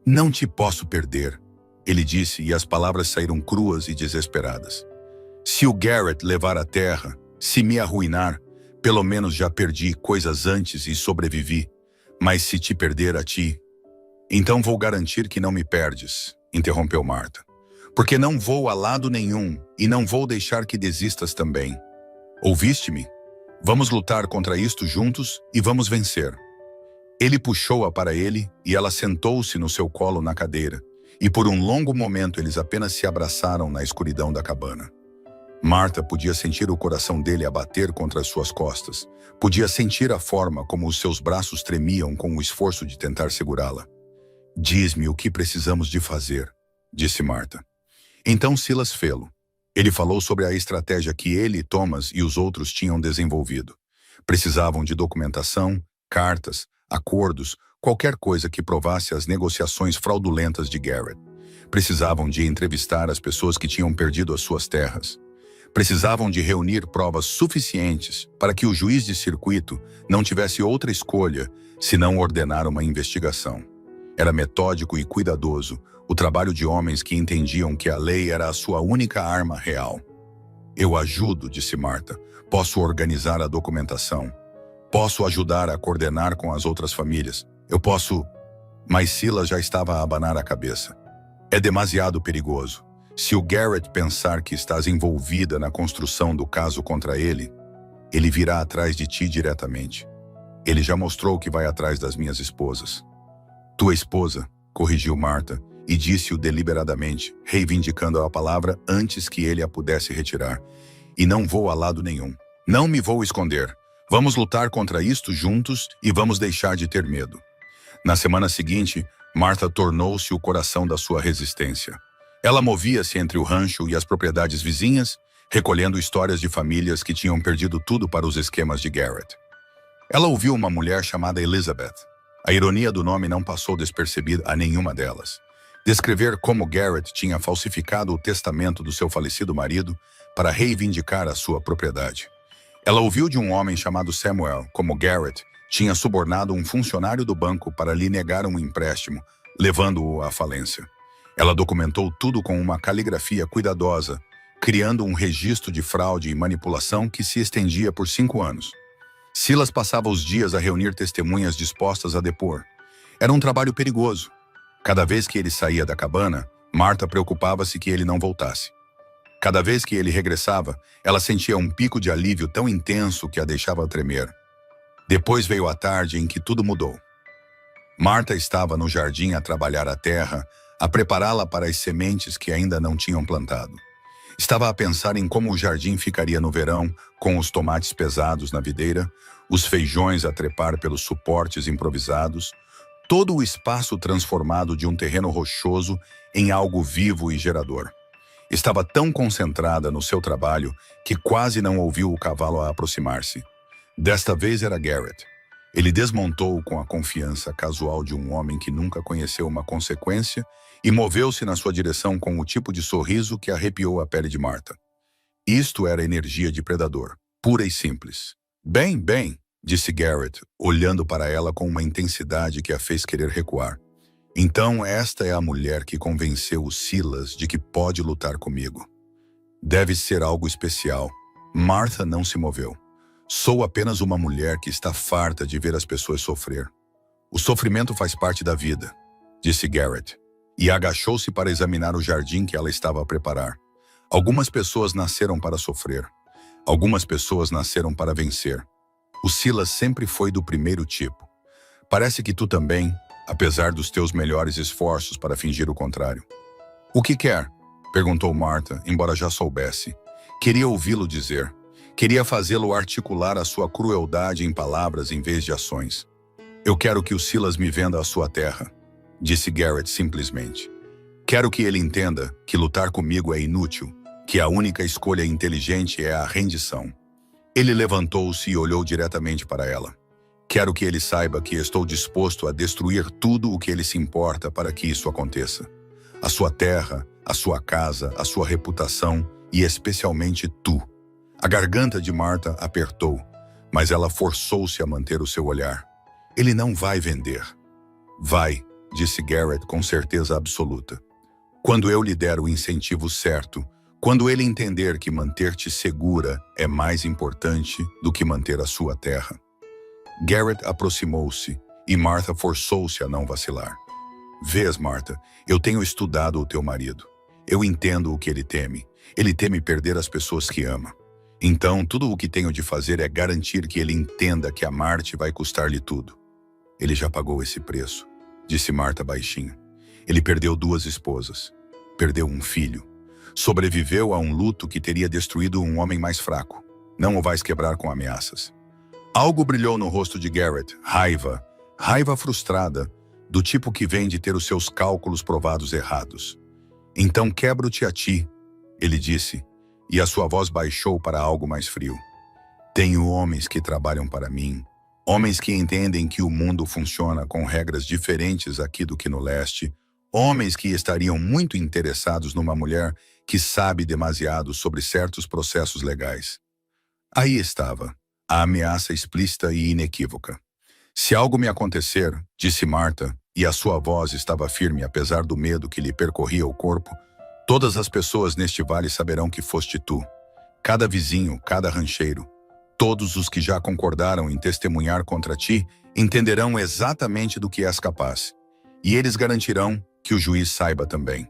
Não te posso perder, ele disse, e as palavras saíram cruas e desesperadas. Se o Garrett levar a terra, se me arruinar, pelo menos já perdi coisas antes e sobrevivi, mas se te perder a ti... Então vou garantir que não me perdes, interrompeu Martha. Porque não vou a lado nenhum e não vou deixar que desistas também. Ouviste-me? Vamos lutar contra isto juntos e vamos vencer. Ele puxou-a para ele e ela sentou-se no seu colo na cadeira, e por um longo momento eles apenas se abraçaram na escuridão da cabana. Martha podia sentir o coração dele a bater contra as suas costas, podia sentir a forma como os seus braços tremiam com o esforço de tentar segurá-la. Diz-me o que precisamos de fazer, disse Martha. Então Silas fê-lo. Ele falou sobre a estratégia que ele, Thomas e os outros tinham desenvolvido. Precisavam de documentação, cartas, acordos, qualquer coisa que provasse as negociações fraudulentas de Garrett. Precisavam de entrevistar as pessoas que tinham perdido as suas terras. Precisavam de reunir provas suficientes para que o juiz de circuito não tivesse outra escolha senão ordenar uma investigação. Era metódico e cuidadoso, o trabalho de homens que entendiam que a lei era a sua única arma real. Eu ajudo, disse Martha. Posso organizar a documentação. Posso ajudar a coordenar com as outras famílias. Eu posso... Mas Silas já estava a abanar a cabeça. É demasiado perigoso. Se o Garrett pensar que estás envolvida na construção do caso contra ele... Ele virá atrás de ti diretamente. Ele já mostrou que vai atrás das minhas esposas. Tua esposa, corrigiu Marta, e disse-o deliberadamente, reivindicando a palavra antes que ele a pudesse retirar. E não vou a lado nenhum. Não me vou esconder. Vamos lutar contra isto juntos e vamos deixar de ter medo. Na semana seguinte, Marta tornou-se o coração da sua resistência. Ela movia-se entre o rancho e as propriedades vizinhas, recolhendo histórias de famílias que tinham perdido tudo para os esquemas de Garrett. Ela ouviu uma mulher chamada Elizabeth. A ironia do nome não passou despercebida a nenhuma delas. Descrever como Garrett tinha falsificado o testamento do seu falecido marido para reivindicar a sua propriedade. Ela ouviu de um homem chamado Samuel como Garrett tinha subornado um funcionário do banco para lhe negar um empréstimo, levando-o à falência. Ela documentou tudo com uma caligrafia cuidadosa, criando um registro de fraude e manipulação que se estendia por 5 anos. Silas passava os dias a reunir testemunhas dispostas a depor. Era um trabalho perigoso. Cada vez que ele saía da cabana, Marta preocupava-se que ele não voltasse. Cada vez que ele regressava, ela sentia um pico de alívio tão intenso que a deixava tremer. Depois veio a tarde em que tudo mudou. Marta estava no jardim a trabalhar a terra, a prepará-la para as sementes que ainda não tinham plantado. Estava a pensar em como o jardim ficaria no verão, com os tomates pesados na videira, os feijões a trepar pelos suportes improvisados, todo o espaço transformado de um terreno rochoso em algo vivo e gerador. Estava tão concentrada no seu trabalho que quase não ouviu o cavalo a aproximar-se. Desta vez era Garrett. Ele desmontou com a confiança casual de um homem que nunca conheceu uma consequência e moveu-se na sua direção com o tipo de sorriso que arrepiou a pele de Marta. Isto era energia de predador, pura e simples. Bem, bem, disse Garrett, olhando para ela com uma intensidade que a fez querer recuar. Então esta é a mulher que convenceu o Silas de que pode lutar comigo. Deve ser algo especial. Martha não se moveu. Sou apenas uma mulher que está farta de ver as pessoas sofrer. O sofrimento faz parte da vida, disse Garrett, e agachou-se para examinar o jardim que ela estava a preparar. Algumas pessoas nasceram para sofrer. Algumas pessoas nasceram para vencer. O Silas sempre foi do primeiro tipo. Parece que tu também, apesar dos teus melhores esforços para fingir o contrário. O que quer? Perguntou Marta, embora já soubesse. Queria ouvi-lo dizer. Queria fazê-lo articular a sua crueldade em palavras em vez de ações. Eu quero que o Silas me venda a sua terra, disse Garrett simplesmente. Quero que ele entenda que lutar comigo é inútil, que a única escolha inteligente é a rendição. Ele levantou-se e olhou diretamente para ela. Quero que ele saiba que estou disposto a destruir tudo o que ele se importa para que isso aconteça. A sua terra, a sua casa, a sua reputação e especialmente tu. A garganta de Marta apertou, mas ela forçou-se a manter o seu olhar. Ele não vai vender. Vai, disse Garrett com certeza absoluta. Quando eu lhe der o incentivo certo, quando ele entender que manter-te segura é mais importante do que manter a sua terra. Garrett aproximou-se e Martha forçou-se a não vacilar. Vês, Martha, eu tenho estudado o teu marido. Eu entendo o que ele teme. Ele teme perder as pessoas que ama. Então, tudo o que tenho de fazer é garantir que ele entenda que amar-te vai custar-lhe tudo. Ele já pagou esse preço, disse Martha baixinho. Ele perdeu 2 esposas. Perdeu um filho. Sobreviveu a um luto que teria destruído um homem mais fraco. Não o vais quebrar com ameaças. Algo brilhou no rosto de Garrett. Raiva. Raiva frustrada, do tipo que vem de ter os seus cálculos provados errados. Então quebro-te a ti, ele disse, e a sua voz baixou para algo mais frio. Tenho homens que trabalham para mim, homens que entendem que o mundo funciona com regras diferentes aqui do que no leste, homens que estariam muito interessados numa mulher que sabe demasiado sobre certos processos legais. Aí estava, a ameaça explícita e inequívoca. Se algo me acontecer, disse Martha, e a sua voz estava firme apesar do medo que lhe percorria o corpo, todas as pessoas neste vale saberão que foste tu. Cada vizinho, cada rancheiro, todos os que já concordaram em testemunhar contra ti, entenderão exatamente do que és capaz. E eles garantirão que o juiz saiba também.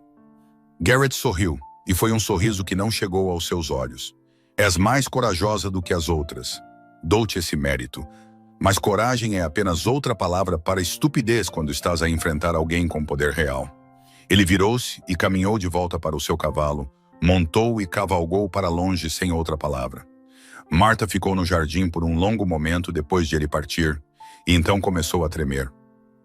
Garrett sorriu, e foi um sorriso que não chegou aos seus olhos. És mais corajosa do que as outras, Dou-te esse mérito. Mas coragem é apenas outra palavra para estupidez quando estás a enfrentar alguém com poder real. Ele virou-se e caminhou de volta para o seu cavalo, montou e cavalgou para longe sem outra palavra. Marta ficou no jardim por um longo momento depois de ele partir, e então começou a tremer.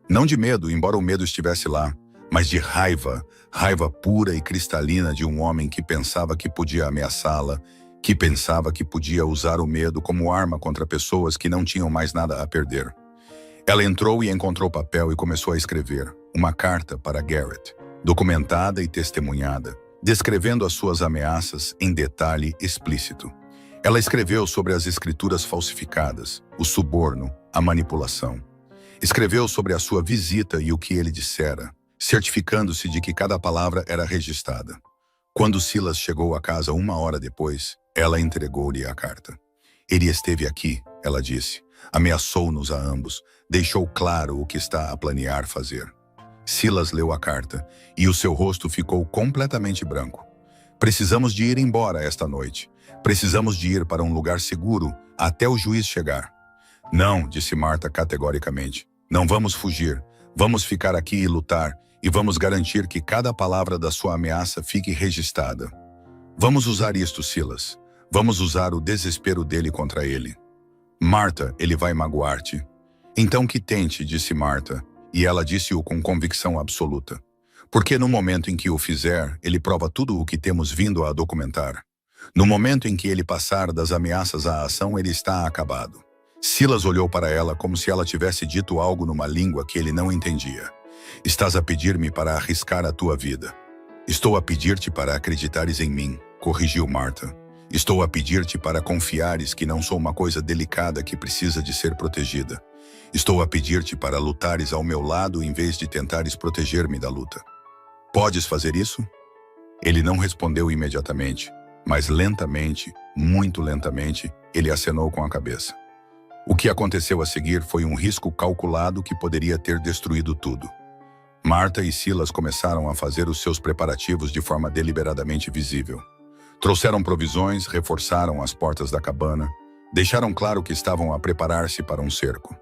Não de medo, embora o medo estivesse lá, mas de raiva, raiva pura e cristalina de um homem que pensava que podia ameaçá-la, que pensava que podia usar o medo como arma contra pessoas que não tinham mais nada a perder. Ela entrou e encontrou papel e começou a escrever uma carta para Garrett, documentada e testemunhada, descrevendo as suas ameaças em detalhe explícito. Ela escreveu sobre as escrituras falsificadas, o suborno, a manipulação. Escreveu sobre a sua visita e o que ele dissera, certificando-se de que cada palavra era registrada. Quando Silas chegou à casa 1 hora depois, ela entregou-lhe a carta. Ele esteve aqui, ela disse, ameaçou-nos a ambos, deixou claro o que está a planear fazer. Silas leu a carta e o seu rosto ficou completamente branco. Precisamos de ir embora esta noite. Precisamos de ir para um lugar seguro até o juiz chegar. Não, disse Marta categoricamente. Não vamos fugir. Vamos ficar aqui e lutar, e vamos garantir que cada palavra da sua ameaça fique registrada. Vamos usar isto, Silas. Vamos usar o desespero dele contra ele. Marta, ele vai magoar-te. Então que tente, disse Marta, e ela disse-o com convicção absoluta. Porque no momento em que o fizer, ele prova tudo o que temos vindo a documentar. No momento em que ele passar das ameaças à ação, ele está acabado. Silas olhou para ela como se ela tivesse dito algo numa língua que ele não entendia. Estás a pedir-me para arriscar a tua vida. Estou a pedir-te para acreditares em mim, corrigiu Marta. Estou a pedir-te para confiares que não sou uma coisa delicada que precisa de ser protegida. Estou a pedir-te para lutares ao meu lado em vez de tentares proteger-me da luta. Podes fazer isso? Ele não respondeu imediatamente, mas lentamente, muito lentamente, ele acenou com a cabeça. O que aconteceu a seguir foi um risco calculado que poderia ter destruído tudo. Marta e Silas começaram a fazer os seus preparativos de forma deliberadamente visível. Trouxeram provisões, reforçaram as portas da cabana, deixaram claro que estavam a preparar-se para um cerco.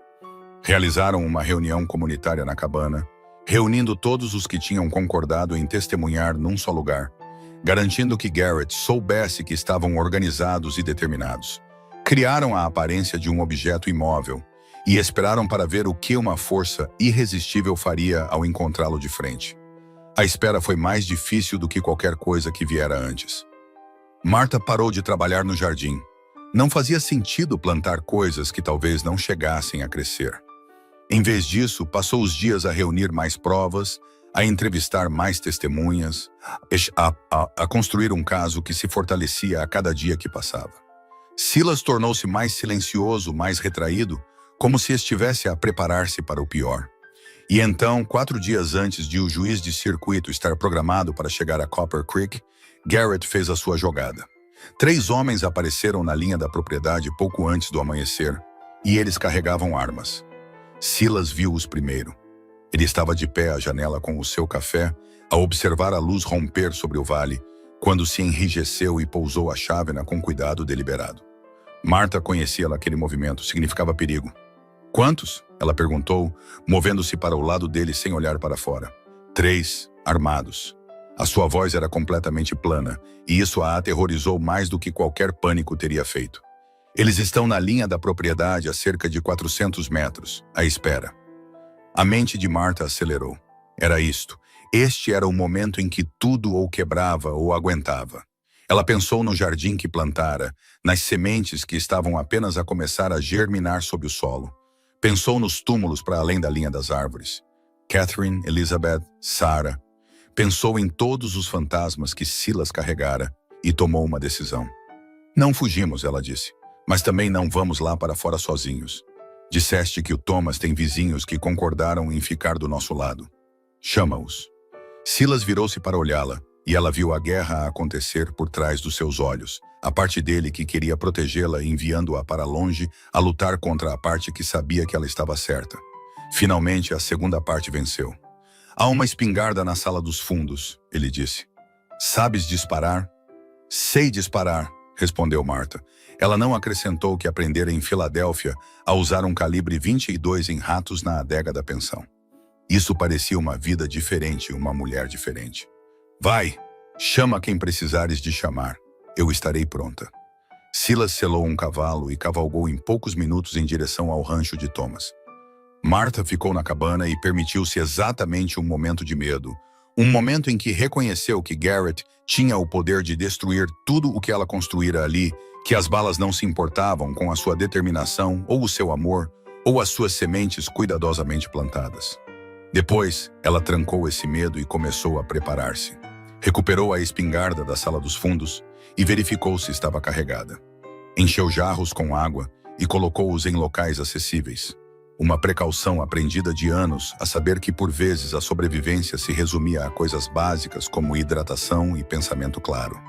Realizaram uma reunião comunitária na cabana, reunindo todos os que tinham concordado em testemunhar num só lugar, garantindo que Garrett soubesse que estavam organizados e determinados. Criaram a aparência de um objeto imóvel e esperaram para ver o que uma força irresistível faria ao encontrá-lo de frente. A espera foi mais difícil do que qualquer coisa que viera antes. Marta parou de trabalhar no jardim. Não fazia sentido plantar coisas que talvez não chegassem a crescer. Em vez disso, passou os dias a reunir mais provas, a entrevistar mais testemunhas, a construir um caso que se fortalecia a cada dia que passava. Silas tornou-se mais silencioso, mais retraído, como se estivesse a preparar-se para o pior. E então, 4 dias antes de o juiz de circuito estar programado para chegar a Copper Creek, Garrett fez a sua jogada. 3 homens apareceram na linha da propriedade pouco antes do amanhecer, e eles carregavam armas. Silas viu-os primeiro. Ele estava de pé à janela com o seu café, a observar a luz romper sobre o vale, quando se enrijeceu e pousou a chávena com cuidado deliberado. Marta conhecia aquele movimento, significava perigo. Quantos? Ela perguntou, movendo-se para o lado dele sem olhar para fora. 3, armados. A sua voz era completamente plana, e isso a aterrorizou mais do que qualquer pânico teria feito. Eles estão na linha da propriedade a cerca de 400 metros, à espera. A mente de Marta acelerou. Era isto. Este era o momento em que tudo ou quebrava ou aguentava. Ela pensou no jardim que plantara, nas sementes que estavam apenas a começar a germinar sob o solo. Pensou nos túmulos para além da linha das árvores. Catherine, Elizabeth, Sarah. Pensou em todos os fantasmas que Silas carregara e tomou uma decisão. Não fugimos, ela disse, mas também não vamos lá para fora sozinhos. Disseste que o Thomas tem vizinhos que concordaram em ficar do nosso lado. Chama-os. Silas virou-se para olhá-la e ela viu a guerra a acontecer por trás dos seus olhos, a parte dele que queria protegê-la enviando-a para longe a lutar contra a parte que sabia que ela estava certa. Finalmente, a segunda parte venceu. Há uma espingarda na sala dos fundos, ele disse. Sabes disparar? Sei disparar, respondeu Martha. Ela não acrescentou que aprendera em Filadélfia a usar um calibre 22 em ratos na adega da pensão. Isso parecia uma vida diferente, uma mulher diferente. Vai, chama quem precisares de chamar. Eu estarei pronta. Silas selou um cavalo e cavalgou em poucos minutos em direção ao rancho de Thomas. Martha ficou na cabana e permitiu-se exatamente um momento de medo. Um momento em que reconheceu que Garrett tinha o poder de destruir tudo o que ela construíra ali, que as balas não se importavam com a sua determinação ou o seu amor, ou as suas sementes cuidadosamente plantadas. Depois, ela trancou esse medo e começou a preparar-se. Recuperou a espingarda da sala dos fundos e verificou se estava carregada. Encheu jarros com água e colocou-os em locais acessíveis. Uma precaução aprendida de anos a saber que por vezes a sobrevivência se resumia a coisas básicas como hidratação e pensamento claro.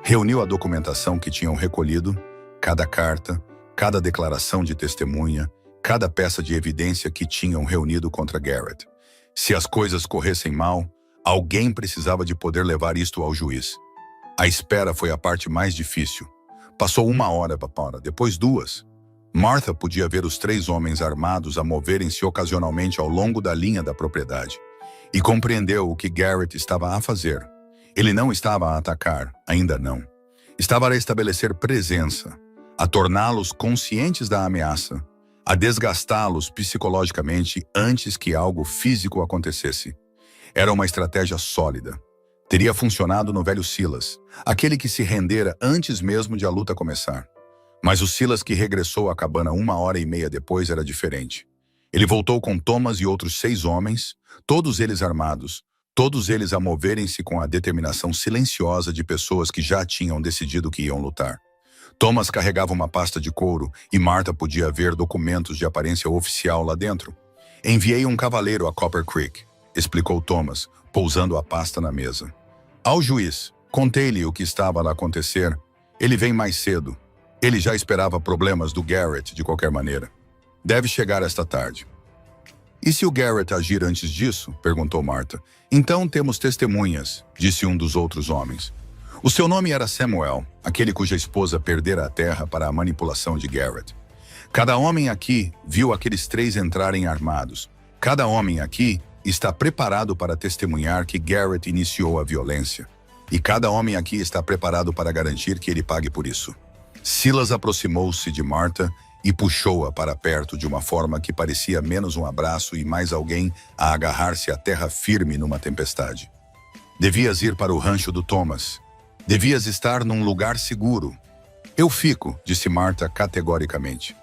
Reuniu a documentação que tinham recolhido, cada carta, cada declaração de testemunha, cada peça de evidência que tinham reunido contra Garrett. Se as coisas corressem mal, alguém precisava de poder levar isto ao juiz. A espera foi a parte mais difícil. Passou 1 hora, depois 2. Martha podia ver os 3 homens armados a moverem-se ocasionalmente ao longo da linha da propriedade. E compreendeu o que Garrett estava a fazer. Ele não estava a atacar, ainda não. Estava a estabelecer presença, a torná-los conscientes da ameaça, a desgastá-los psicologicamente antes que algo físico acontecesse. Era uma estratégia sólida. Teria funcionado no velho Silas, aquele que se rendera antes mesmo de a luta começar. Mas o Silas que regressou à cabana 1h30 depois era diferente. Ele voltou com Thomas e outros 6 homens, todos eles armados, todos eles a moverem-se com a determinação silenciosa de pessoas que já tinham decidido que iam lutar. Thomas carregava uma pasta de couro e Martha podia ver documentos de aparência oficial lá dentro. Enviei um cavaleiro a Copper Creek, explicou Thomas, pousando a pasta na mesa. Ao juiz, contei-lhe o que estava a acontecer. Ele vem mais cedo. Ele já esperava problemas do Garrett de qualquer maneira. Deve chegar esta tarde. E se o Garrett agir antes disso? Perguntou Martha. Então temos testemunhas, disse um dos outros homens. O seu nome era Samuel, aquele cuja esposa perdera a terra para a manipulação de Garrett. Cada homem aqui viu aqueles 3 entrarem armados. Cada homem aqui está preparado para testemunhar que Garrett iniciou a violência. E cada homem aqui está preparado para garantir que ele pague por isso. Silas aproximou-se de Martha e puxou-a para perto de uma forma que parecia menos um abraço e mais alguém a agarrar-se à terra firme numa tempestade. Devias ir para o rancho do Thomas. Devias estar num lugar seguro. Eu fico, disse Martha categoricamente.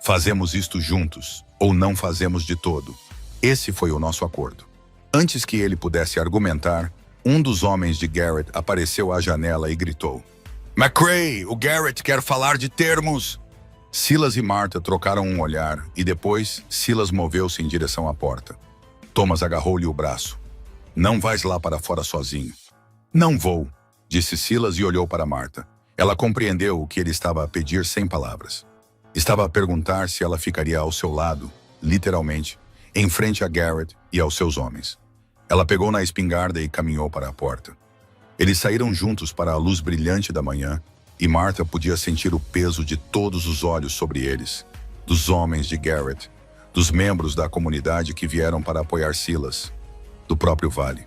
Fazemos isto juntos, ou não fazemos de todo. Esse foi o nosso acordo. Antes que ele pudesse argumentar, um dos homens de Garrett apareceu à janela e gritou. McCrae, o Garrett quer falar de termos! Silas e Martha trocaram um olhar e depois Silas moveu-se em direção à porta. Thomas agarrou-lhe o braço. Não vais lá para fora sozinho. Não vou, disse Silas e olhou para Martha. Ela compreendeu o que ele estava a pedir sem palavras. Estava a perguntar se ela ficaria ao seu lado, literalmente, em frente a Garrett e aos seus homens. Ela pegou na espingarda e caminhou para a porta. Eles saíram juntos para a luz brilhante da manhã e Martha podia sentir o peso de todos os olhos sobre eles, dos homens de Garrett, dos membros da comunidade que vieram para apoiar Silas, do próprio vale.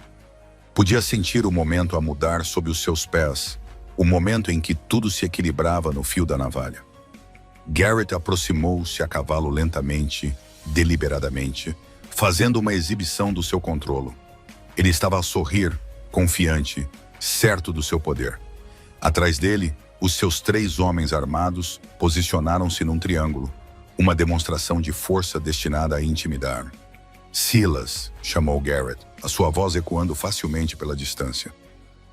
Podia sentir o momento a mudar sob os seus pés, o momento em que tudo se equilibrava no fio da navalha. Garrett aproximou-se a cavalo lentamente, deliberadamente, fazendo uma exibição do seu controlo. Ele estava a sorrir, confiante, certo do seu poder. Atrás dele, os seus 3 homens armados posicionaram-se num triângulo, uma demonstração de força destinada a intimidar. Silas, chamou Garrett, a sua voz ecoando facilmente pela distância.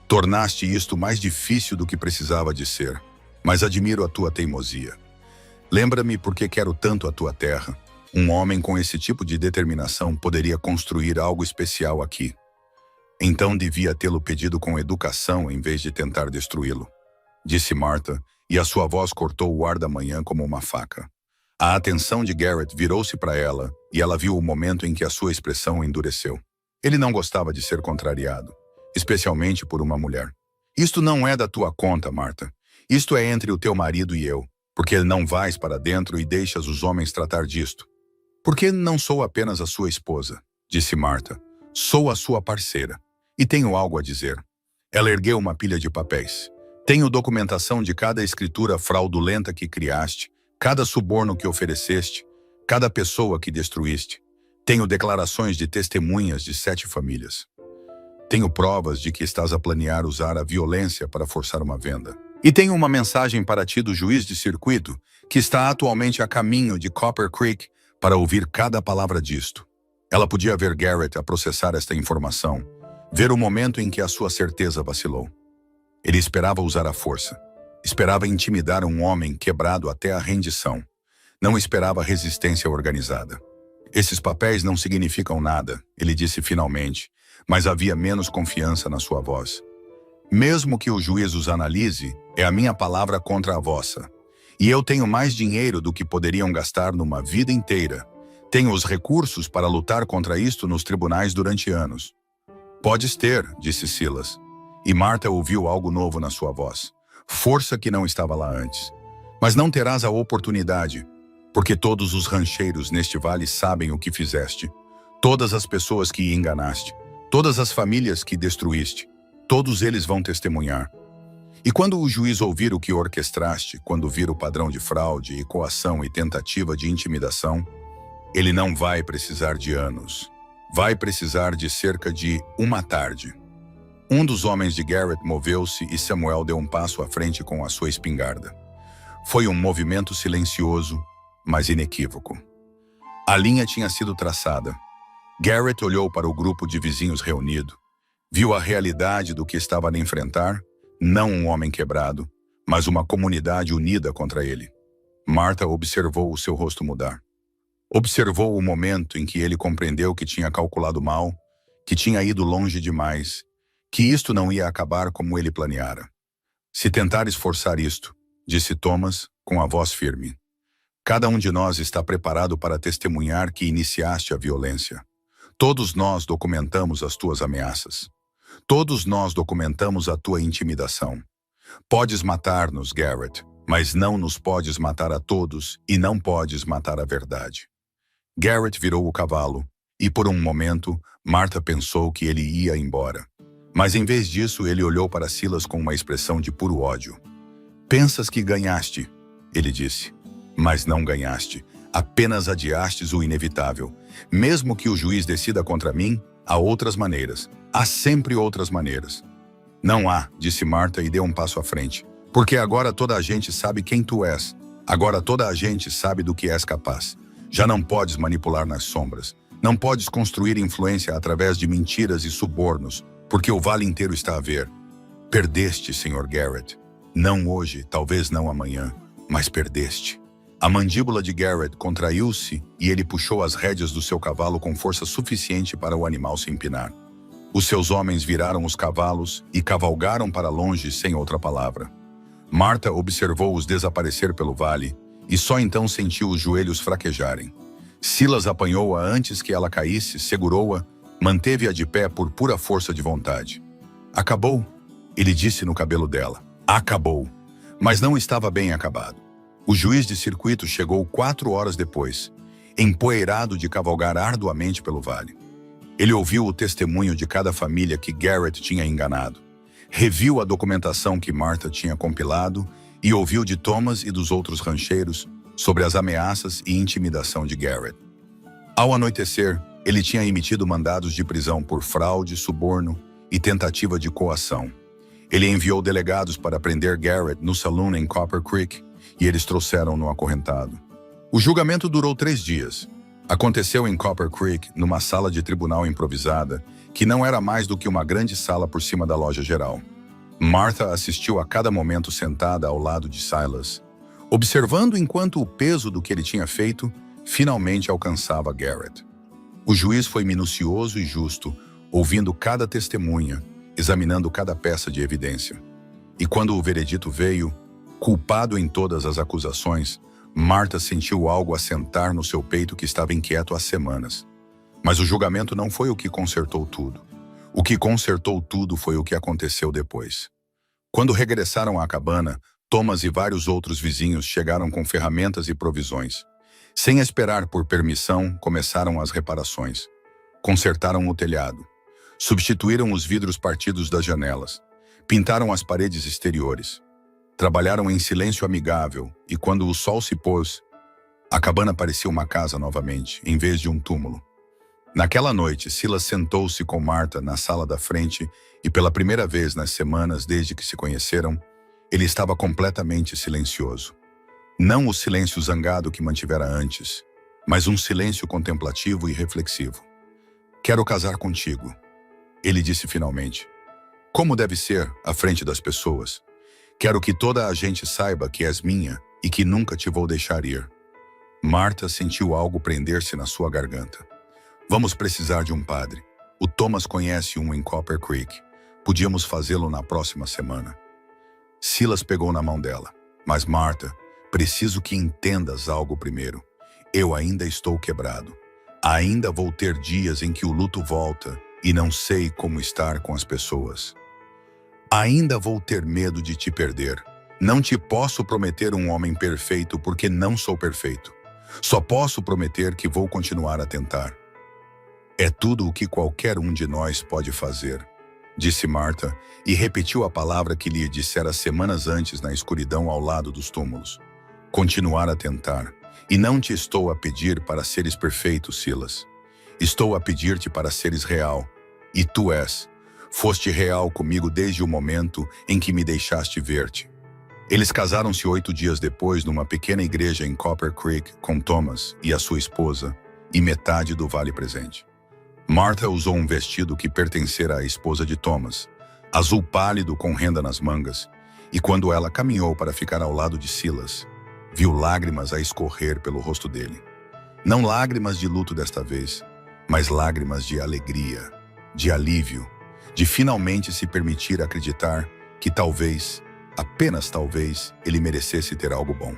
Tornaste isto mais difícil do que precisava de ser, mas admiro a tua teimosia. Lembra-me porque quero tanto a tua terra. Um homem com esse tipo de determinação poderia construir algo especial aqui. Então devia tê-lo pedido com educação em vez de tentar destruí-lo, disse Martha, e a sua voz cortou o ar da manhã como uma faca. A atenção de Garrett virou-se para ela e ela viu o momento em que a sua expressão endureceu. Ele não gostava de ser contrariado, especialmente por uma mulher. Isto não é da tua conta, Martha. Isto é entre o teu marido e eu, porque não vais para dentro e deixas os homens tratar disto. Porque não sou apenas a sua esposa, disse Marta. Sou a sua parceira. E tenho algo a dizer. Ela ergueu uma pilha de papéis. Tenho documentação de cada escritura fraudulenta que criaste, cada suborno que ofereceste, cada pessoa que destruíste. Tenho declarações de testemunhas de 7 famílias. Tenho provas de que estás a planear usar a violência para forçar uma venda. E tenho uma mensagem para ti do juiz de circuito, que está atualmente a caminho de Copper Creek para ouvir cada palavra disto. Ela podia ver Garrett a processar esta informação, ver o momento em que a sua certeza vacilou. Ele esperava usar a força. Esperava intimidar um homem quebrado até a rendição. Não esperava resistência organizada. Esses papéis não significam nada, ele disse finalmente, mas havia menos confiança na sua voz. Mesmo que o juiz os analise, é a minha palavra contra a vossa. E eu tenho mais dinheiro do que poderiam gastar numa vida inteira. Tenho os recursos para lutar contra isto nos tribunais durante anos. Podes ter, disse Silas. E Marta ouviu algo novo na sua voz. Força que não estava lá antes. Mas não terás a oportunidade, porque todos os rancheiros neste vale sabem o que fizeste. Todas as pessoas que enganaste. Todas as famílias que destruíste. Todos eles vão testemunhar. E quando o juiz ouvir o que orquestraste, quando vir o padrão de fraude e coação e tentativa de intimidação, ele não vai precisar de anos. Vai precisar de cerca de uma tarde. Um dos homens de Garrett moveu-se e Samuel deu um passo à frente com a sua espingarda. Foi um movimento silencioso, mas inequívoco. A linha tinha sido traçada. Garrett olhou para o grupo de vizinhos reunido. Viu a realidade do que estava a enfrentar, não um homem quebrado, mas uma comunidade unida contra ele. Marta observou o seu rosto mudar. Observou o momento em que ele compreendeu que tinha calculado mal, que tinha ido longe demais, que isto não ia acabar como ele planeara. Se tentares forçar isto, disse Thomas, com a voz firme. Cada um de nós está preparado para testemunhar que iniciaste a violência. Todos nós documentamos as tuas ameaças. Todos nós documentamos a tua intimidação. Podes matar-nos, Garrett, mas não nos podes matar a todos e não podes matar a verdade. Garrett virou o cavalo, e por um momento, Marta pensou que ele ia embora. Mas em vez disso, ele olhou para Silas com uma expressão de puro ódio. Pensas que ganhaste, ele disse. Mas não ganhaste, apenas adiastes o inevitável. Mesmo que o juiz decida contra mim, há outras maneiras. Há sempre outras maneiras. Não há, disse Marta e deu um passo à frente. Porque agora toda a gente sabe quem tu és. Agora toda a gente sabe do que és capaz. Já não podes manipular nas sombras. Não podes construir influência através de mentiras e subornos, porque o vale inteiro está a ver. Perdeste, Sr. Garrett. Não hoje, talvez não amanhã, mas perdeste. A mandíbula de Garrett contraiu-se e ele puxou as rédeas do seu cavalo com força suficiente para o animal se empinar. Os seus homens viraram os cavalos e cavalgaram para longe sem outra palavra. Marta observou-os desaparecer pelo vale e só então sentiu os joelhos fraquejarem. Silas apanhou-a antes que ela caísse, segurou-a, manteve-a de pé por pura força de vontade. Acabou, ele disse no cabelo dela. Acabou, mas não estava bem acabado. O juiz de circuito chegou 4 horas depois, empoeirado de cavalgar arduamente pelo vale. Ele ouviu o testemunho de cada família que Garrett tinha enganado, reviu a documentação que Marta tinha compilado e ouviu de Thomas e dos outros rancheiros sobre as ameaças e intimidação de Garrett. Ao anoitecer, ele tinha emitido mandados de prisão por fraude, suborno e tentativa de coação. Ele enviou delegados para prender Garrett no saloon em Copper Creek e eles trouxeram-no acorrentado. O julgamento durou 3 dias. Aconteceu em Copper Creek, numa sala de tribunal improvisada, que não era mais do que uma grande sala por cima da loja geral. Martha assistiu a cada momento sentada ao lado de Silas, observando enquanto o peso do que ele tinha feito finalmente alcançava Garrett. O juiz foi minucioso e justo, ouvindo cada testemunha, examinando cada peça de evidência. E quando o veredito veio, culpado em todas as acusações, Martha sentiu algo assentar no seu peito que estava inquieto há semanas. Mas o julgamento não foi o que consertou tudo. O que consertou tudo foi o que aconteceu depois. Quando regressaram à cabana, Thomas e vários outros vizinhos chegaram com ferramentas e provisões. Sem esperar por permissão, começaram as reparações. Consertaram o telhado. Substituíram os vidros partidos das janelas. Pintaram as paredes exteriores. Trabalharam em silêncio amigável e, quando o sol se pôs, a cabana parecia uma casa novamente, em vez de um túmulo. Naquela noite, Silas sentou-se com Martha na sala da frente e, pela primeira vez nas semanas desde que se conheceram, ele estava completamente silencioso. Não o silêncio zangado que mantivera antes, mas um silêncio contemplativo e reflexivo. "Quero casar contigo", ele disse finalmente. "Como deve ser à frente das pessoas. Quero que toda a gente saiba que és minha e que nunca te vou deixar ir." Martha sentiu algo prender-se na sua garganta. "Vamos precisar de um padre. O Thomas conhece um em Copper Creek. Podíamos fazê-lo na próxima semana." Silas pegou na mão dela. "Mas Martha, preciso que entendas algo primeiro. Eu ainda estou quebrado. Ainda vou ter dias em que o luto volta e não sei como estar com as pessoas. Ainda vou ter medo de te perder. Não te posso prometer um homem perfeito porque não sou perfeito. Só posso prometer que vou continuar a tentar." "É tudo o que qualquer um de nós pode fazer", disse Martha e repetiu a palavra que lhe dissera semanas antes na escuridão ao lado dos túmulos. "Continuar a tentar. E não te estou a pedir para seres perfeito, Silas. Estou a pedir-te para seres real. E tu és. Foste real comigo desde o momento em que me deixaste ver-te." Eles casaram-se 8 dias depois numa pequena igreja em Copper Creek com Thomas e a sua esposa e metade do vale presente. Martha usou um vestido que pertencera à esposa de Thomas, azul pálido com renda nas mangas, e quando ela caminhou para ficar ao lado de Silas, viu lágrimas a escorrer pelo rosto dele. Não lágrimas de luto desta vez, mas lágrimas de alegria, de alívio, de finalmente se permitir acreditar que talvez, apenas talvez, ele merecesse ter algo bom.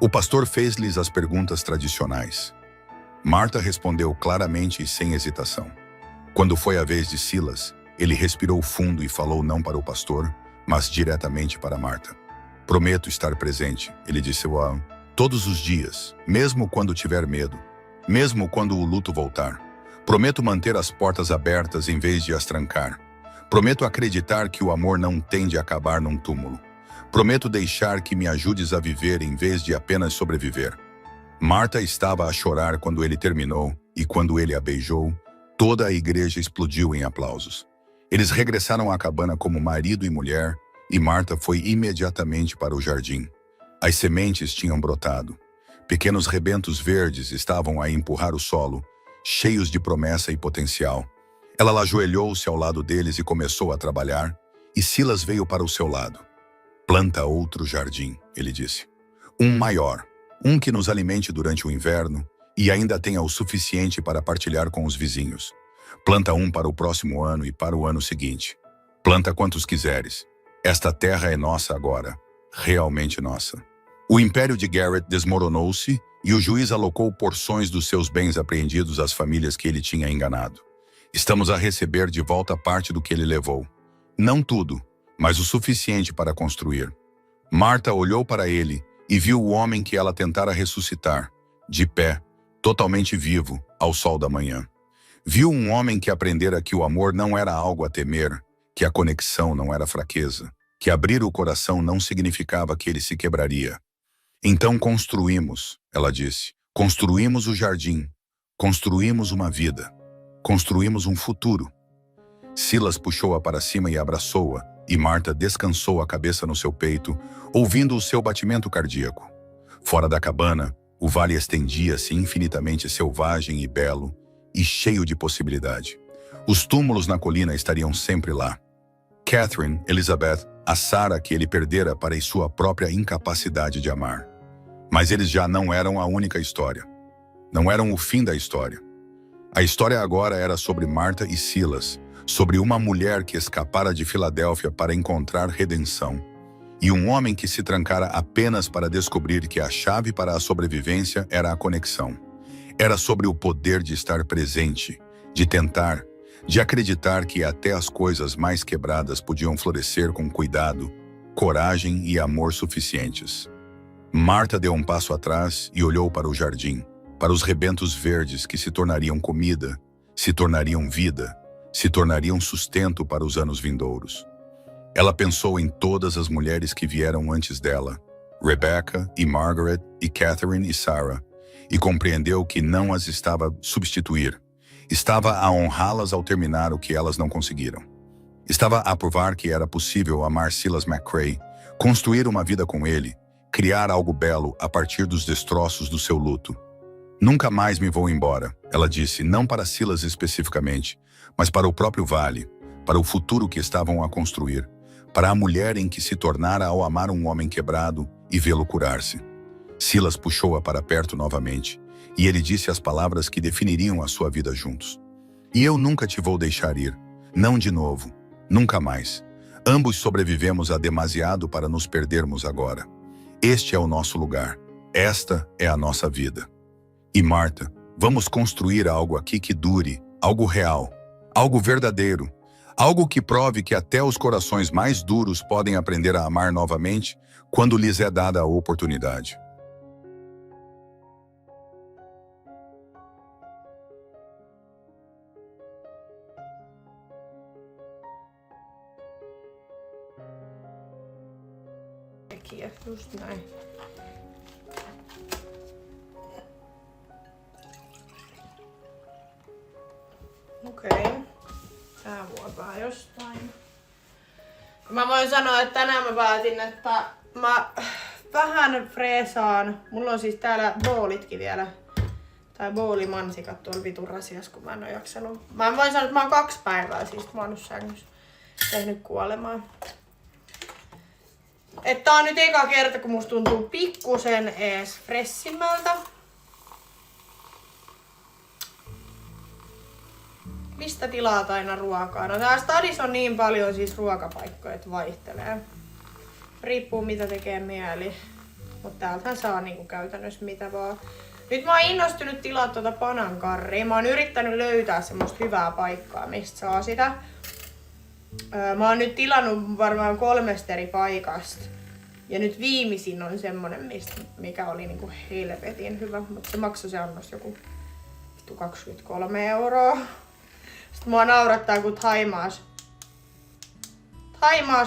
O pastor fez-lhes as perguntas tradicionais. Martha respondeu claramente e sem hesitação. Quando foi a vez de Silas, ele respirou fundo e falou não para o pastor, mas diretamente para Martha. "Prometo estar presente", ele disse todos os dias, mesmo quando tiver medo, mesmo quando o luto voltar. "Prometo manter as portas abertas em vez de as trancar. Prometo acreditar que o amor não tende a acabar num túmulo. Prometo deixar que me ajudes a viver em vez de apenas sobreviver." Martha estava a chorar quando ele terminou, e quando ele a beijou, toda a igreja explodiu em aplausos. Eles regressaram à cabana como marido e mulher, e Martha foi imediatamente para o jardim. As sementes tinham brotado. Pequenos rebentos verdes estavam a empurrar o solo, cheios de promessa e potencial. Ela ajoelhou-se ao lado deles e começou a trabalhar, e Silas veio para o seu lado. "Planta outro jardim", ele disse. "Um maior. Um que nos alimente durante o inverno e ainda tenha o suficiente para partilhar com os vizinhos. Planta um para o próximo ano e para o ano seguinte. Planta quantos quiseres. Esta terra é nossa agora, realmente nossa." O império de Garrett desmoronou-se e o juiz alocou porções dos seus bens apreendidos às famílias que ele tinha enganado. "Estamos a receber de volta parte do que ele levou. Não tudo, mas o suficiente para construir." Martha olhou para ele e viu o homem que ela tentara ressuscitar, de pé, totalmente vivo, ao sol da manhã. Viu um homem que aprendera que o amor não era algo a temer, que a conexão não era fraqueza, que abrir o coração não significava que ele se quebraria. "Então construímos", ela disse, "construímos o jardim, construímos uma vida, construímos um futuro." Silas puxou-a para cima e abraçou-a, e Martha descansou a cabeça no seu peito, ouvindo o seu batimento cardíaco. Fora da cabana, o vale estendia-se infinitamente selvagem e belo, e cheio de possibilidade. Os túmulos na colina estariam sempre lá. Catherine, Elizabeth, a Sarah que ele perdera para sua própria incapacidade de amar. Mas eles já não eram a única história. Não eram o fim da história. A história agora era sobre Martha e Silas, sobre uma mulher que escapara de Filadélfia para encontrar redenção, e um homem que se trancara apenas para descobrir que a chave para a sobrevivência era a conexão. Era sobre o poder de estar presente, de tentar, de acreditar que até as coisas mais quebradas podiam florescer com cuidado, coragem e amor suficientes. Marta deu um passo atrás e olhou para o jardim, para os rebentos verdes que se tornariam comida, se tornariam vida, se tornariam sustento para os anos vindouros. Ela pensou em todas as mulheres que vieram antes dela, Rebecca e Margaret e Catherine e Sarah, e compreendeu que não as estava a substituir. Estava a honrá-las ao terminar o que elas não conseguiram. Estava a provar que era possível amar Silas McCray, construir uma vida com ele, criar algo belo a partir dos destroços do seu luto. Nunca mais me vou embora, ela disse, não para Silas especificamente, mas para o próprio vale, para o futuro que estavam a construir, para a mulher em que se tornara ao amar um homem quebrado e vê-lo curar-se. Silas puxou-a para perto novamente, e ele disse as palavras que definiriam a sua vida juntos. E eu nunca te vou deixar ir, não de novo, nunca mais. Ambos sobrevivemos a demasiado para nos perdermos agora. Este é o nosso lugar, esta é a nossa vida. E Marta, vamos construir algo aqui que dure, algo real, algo verdadeiro, algo que prove que até os corações mais duros podem aprender a amar novamente quando lhes é dada a oportunidade. Aqui, just näin. Okei. Tää vuopaa jostain. Mä voin sanoa, että tänään mä päätin, että mä vähän freesaan. Mulla on siis täällä boolitkin vielä. Tai boolimansikat tuolla vitun rasias, kun mä en oo jaksanut. Mä voin sanoa, että mä oon 2 päivää siis maannut sängyssä. Tehnyt kuolemaa. Että tää on nyt eka kerta, kun musta tuntuu pikkusen ees fressimmältä. Mistä tilaat aina ruokaa? No tää stadissa on niin paljon siis ruokapaikkoja, että vaihtelee. Riippuu mitä tekee mieli. Mut täältä saa niinku käytännössä mitä vaan. Nyt mä oon innostunut tilaa tuota panankarria. Mä oon yrittänyt löytää semmoista hyvää paikkaa, mistä saa sitä. Mä oon nyt tilannut varmaan 3 eri paikasta. Ja nyt viimeisin on semmonen, mikä oli niinku helvetin hyvä. Mutta se maksoi se annos joku 23 €. Sitten mua naurattaa, kun Thaimaassa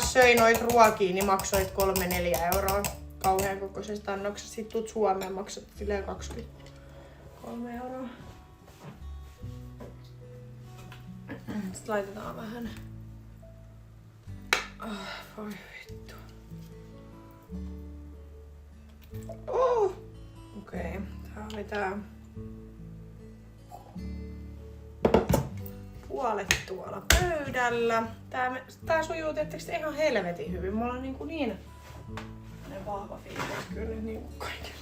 söi noit ruokia, niin maksoit 3-4 €. Kauhean kokoisesta annoksesta. Sitten tuut Suomeen, maksat silleen 23 €. Sitten laitetaan vähän. Voi vittu. Okei, tää oli tää. Puolet tuolla pöydällä. Tää sujuu tietysti ihan helvetin hyvin. Mulla on niin vahva fiilis kyllä niin kuin kaikilla.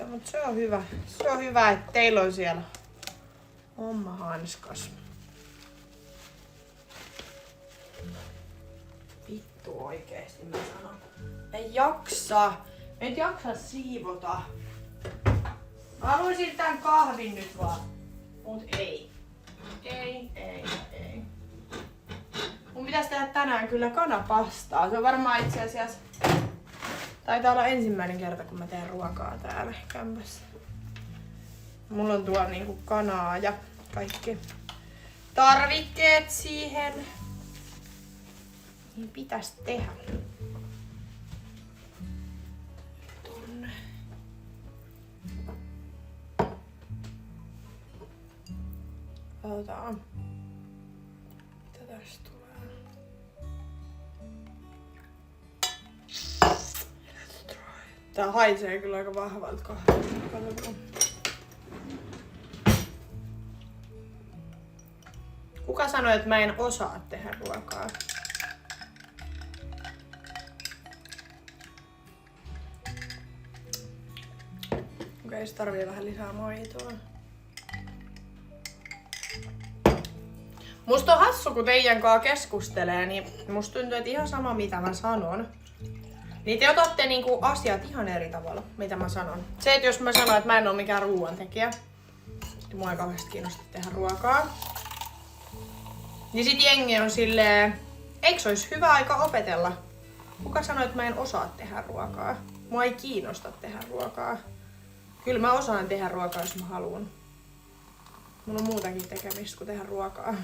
Mutta se on hyvä. Se on hyvä, että teillä on siellä oma hanskas. Vittu oikeesti mä sanon. En jaksa. En jaksa siivota. Mä haluaisin tän kahvin nyt vaan. Mut ei. Ei. Mun pitäis tehdä tänään kyllä kanapastaa. Se on varmaan itse asiassa... Taitaa olla ensimmäinen kerta, kun mä teen ruokaa täällä kämpässä. Mulla on tuolla niinku kanaa ja kaikki tarvikkeet siihen. Niin pitäis tehdä. Tonne. Katsotaan. Mitä tästä tulee? Tää haisee kyllä aika vahvalta kahvilta. Katsotaan. Kuka sanoi, että mä en osaa tehdä ruokaa? Okei, se tarvii vähän lisää maitoa. Musta on hassu, kun teidän kanssa keskustelee, niin musta tuntuu, että ihan sama mitä mä sanon. Niin te otatte niinku asiat ihan eri tavalla, mitä mä sanon. Se, että jos mä sanon, että mä en oo mikään ruoantekijä, niin mua ei kauheasti kiinnosta tehdä ruokaa. Niin sit jengi on silleen, eikö se olisi hyvä aika opetella? Kuka sanoi, että mä en osaa tehdä ruokaa? Mua ei kiinnosta tehdä ruokaa. Kyllä mä osaan tehdä ruokaa, jos mä haluan. Mulla on muutakin tekemistä kuin tehdä ruokaa.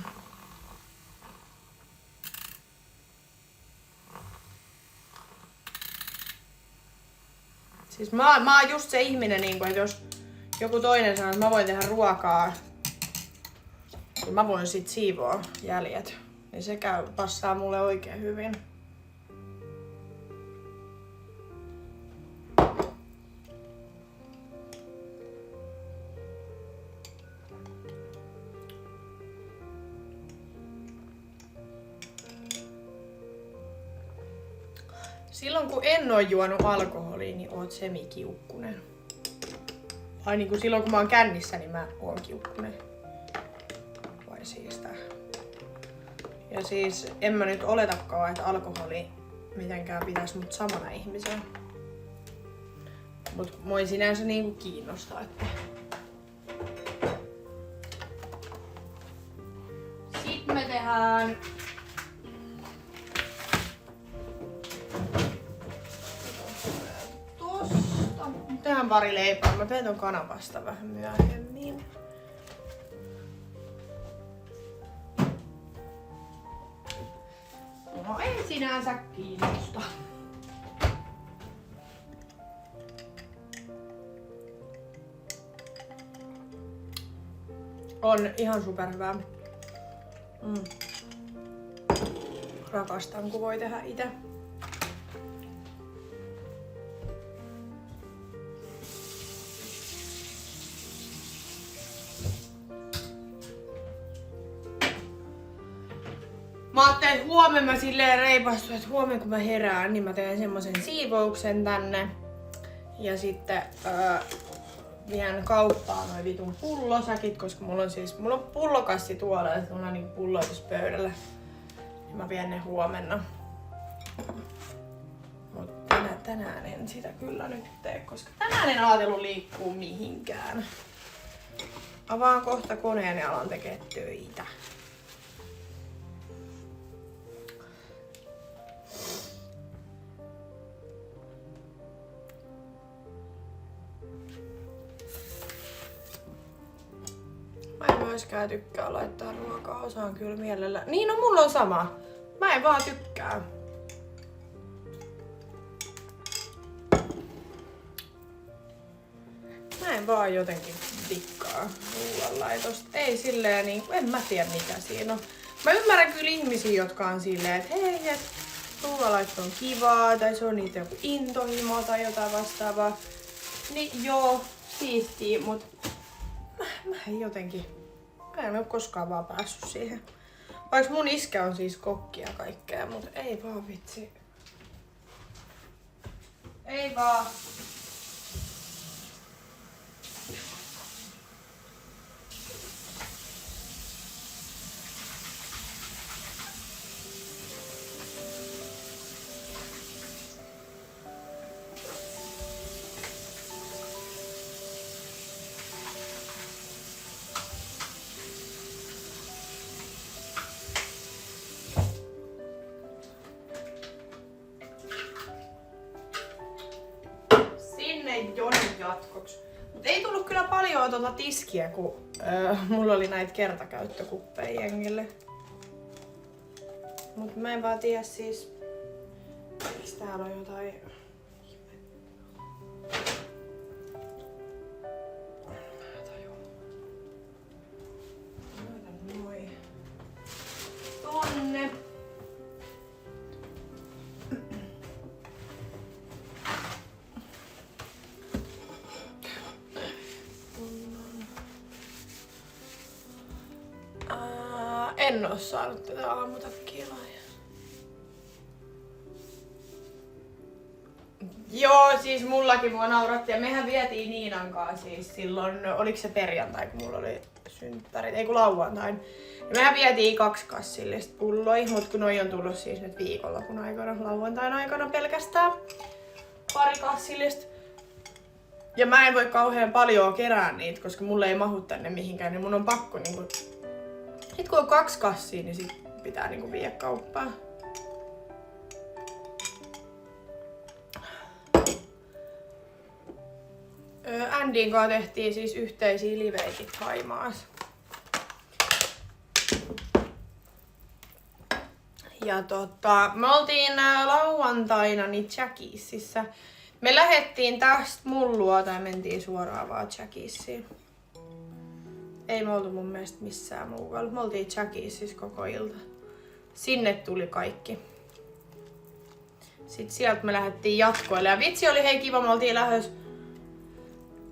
Siis mä oon just se ihminen, että jos joku toinen sanoo, että mä voin tehdä ruokaa, niin mä voin sit siivoa jäljet. Niin se passaa mulle oikein hyvin. Silloin kun en oo juonut alkoholia, niin oot semikiukkunen. Ai niin kuin silloin kun mä oon kännissä, niin mä oon kiukkunen. Vai siis tää. Ja siis en mä nyt oletakaan, että alkoholi mitenkään pitäisi mut samana ihmisenä. Mut mua ei sinänsä niinku kiinnostaa, että... Sitten me tehdään... Tehdään pari leipää. Mä teen ton kanapasta vähän myöhemmin. No ei sinänsä kiinnosta. On ihan superhyvää. Rakastan, kun voi tehdä itse. Mä ajattelin, että huomenna mä silleen reipastuin, että huomenna kun mä herään, niin mä teen semmosen siivouksen tänne. Ja sitten vien kauppaan noin vitun pullosäkit, koska mulla on pullokassi tuolla, että mulla on niinku pulloitus pöydällä. Niin mä vien ne huomenna. Mutta tänään en sitä kyllä nyt tee, koska tänään en ajatellut liikkuu mihinkään. Avaan kohta koneen ja alan tekee töitä. Mä en myöskään tykkää laittaa ruokaa, osaan kyllä mielellä. Niin no mulla on sama. Mä en vaan tykkää. Mä en vaan jotenkin tikkaa ruoanlaitosta. Ei silleen niinku, en mä tiedä mikä siinä on. Mä ymmärrän kyllä ihmisiä, jotka on silleen, että hei, et ruoanlaitto on kivaa, tai se on niitä joku intohimo tai jotain vastaavaa. Niin joo, siistiä, mut mä en jotenkin, mä en oo koskaan vaan päässyt siihen. Vaikka mun iskä on siis kokki ja kaikkea, mut ei vaan vitsi. Ei vaan. Jonin jatkoksi. Mut ei tullut kyllä paljon tiskiä, kun mulla oli näitä kertakäyttökuppeja jengille. Mut mä en vaan tiedä siis, miksi täällä on jotain... Tonne. En oo saanut tätä aamutakkia lahjaa. Joo, siis mullakin mua nauratti ja mehän vietiin Niinan kanssa siis silloin, oliko se perjantai kun mulla oli synttärit, ei kun lauantain. Ja mehän vietiin 2 kassillista pulloja, mut kun noi on tullut siis nyt viikonlopun aikana, lauantain aikana pelkästään 2 kassillista. Ja mä en voi kauhean paljon kerää niitä, koska mulle ei mahu tänne mihinkään, niin mun on pakko niinku... Sit kun on 2 kassia, niin sit pitää niinku viedä kauppaan. Andin kanssa tehtiin siis yhteisiä liveikin Thaimaassa. Ja me oltiin lauantaina niin Jackiesissä. Me lähdettiin tästä mun luota ja mentiin suoraan vaan Jackiesiin. Ei me oltu mun mielestä missään muualla. Me oltiin Jackiesissä koko ilta. Sinne tuli kaikki. Sitten sieltä me lähdettiin jatkoille. Ja vitsi oli hei kiva, me oltiin lähdössä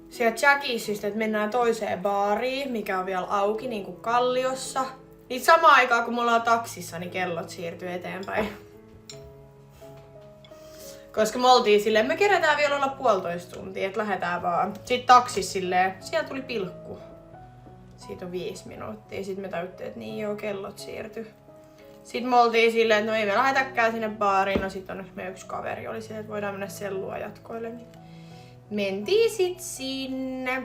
sieltä Jackiesistä, että mennään toiseen baariin, mikä on vielä auki, niin kuin Kalliossa. Niin samaan aikaan kun me ollaan taksissa, niin kellot siirtyy eteenpäin. Koska me oltiin silleen, me kerätään vielä olla 1,5 tuntia, että lähdetään vaan. Sitten taksissa silleen, siellä tuli pilkku. Siitä on 5 minuuttia. Sitten me tajuttiin, että niin joo, kellot siirtyi. Sitten me oltiin silleen, että no ei me lähdetäkään sinne baariin. No sit onneksi meidän yksi kaveri oli silleen, että voidaan mennä sellua jatkoille. Mentiin sit sinne.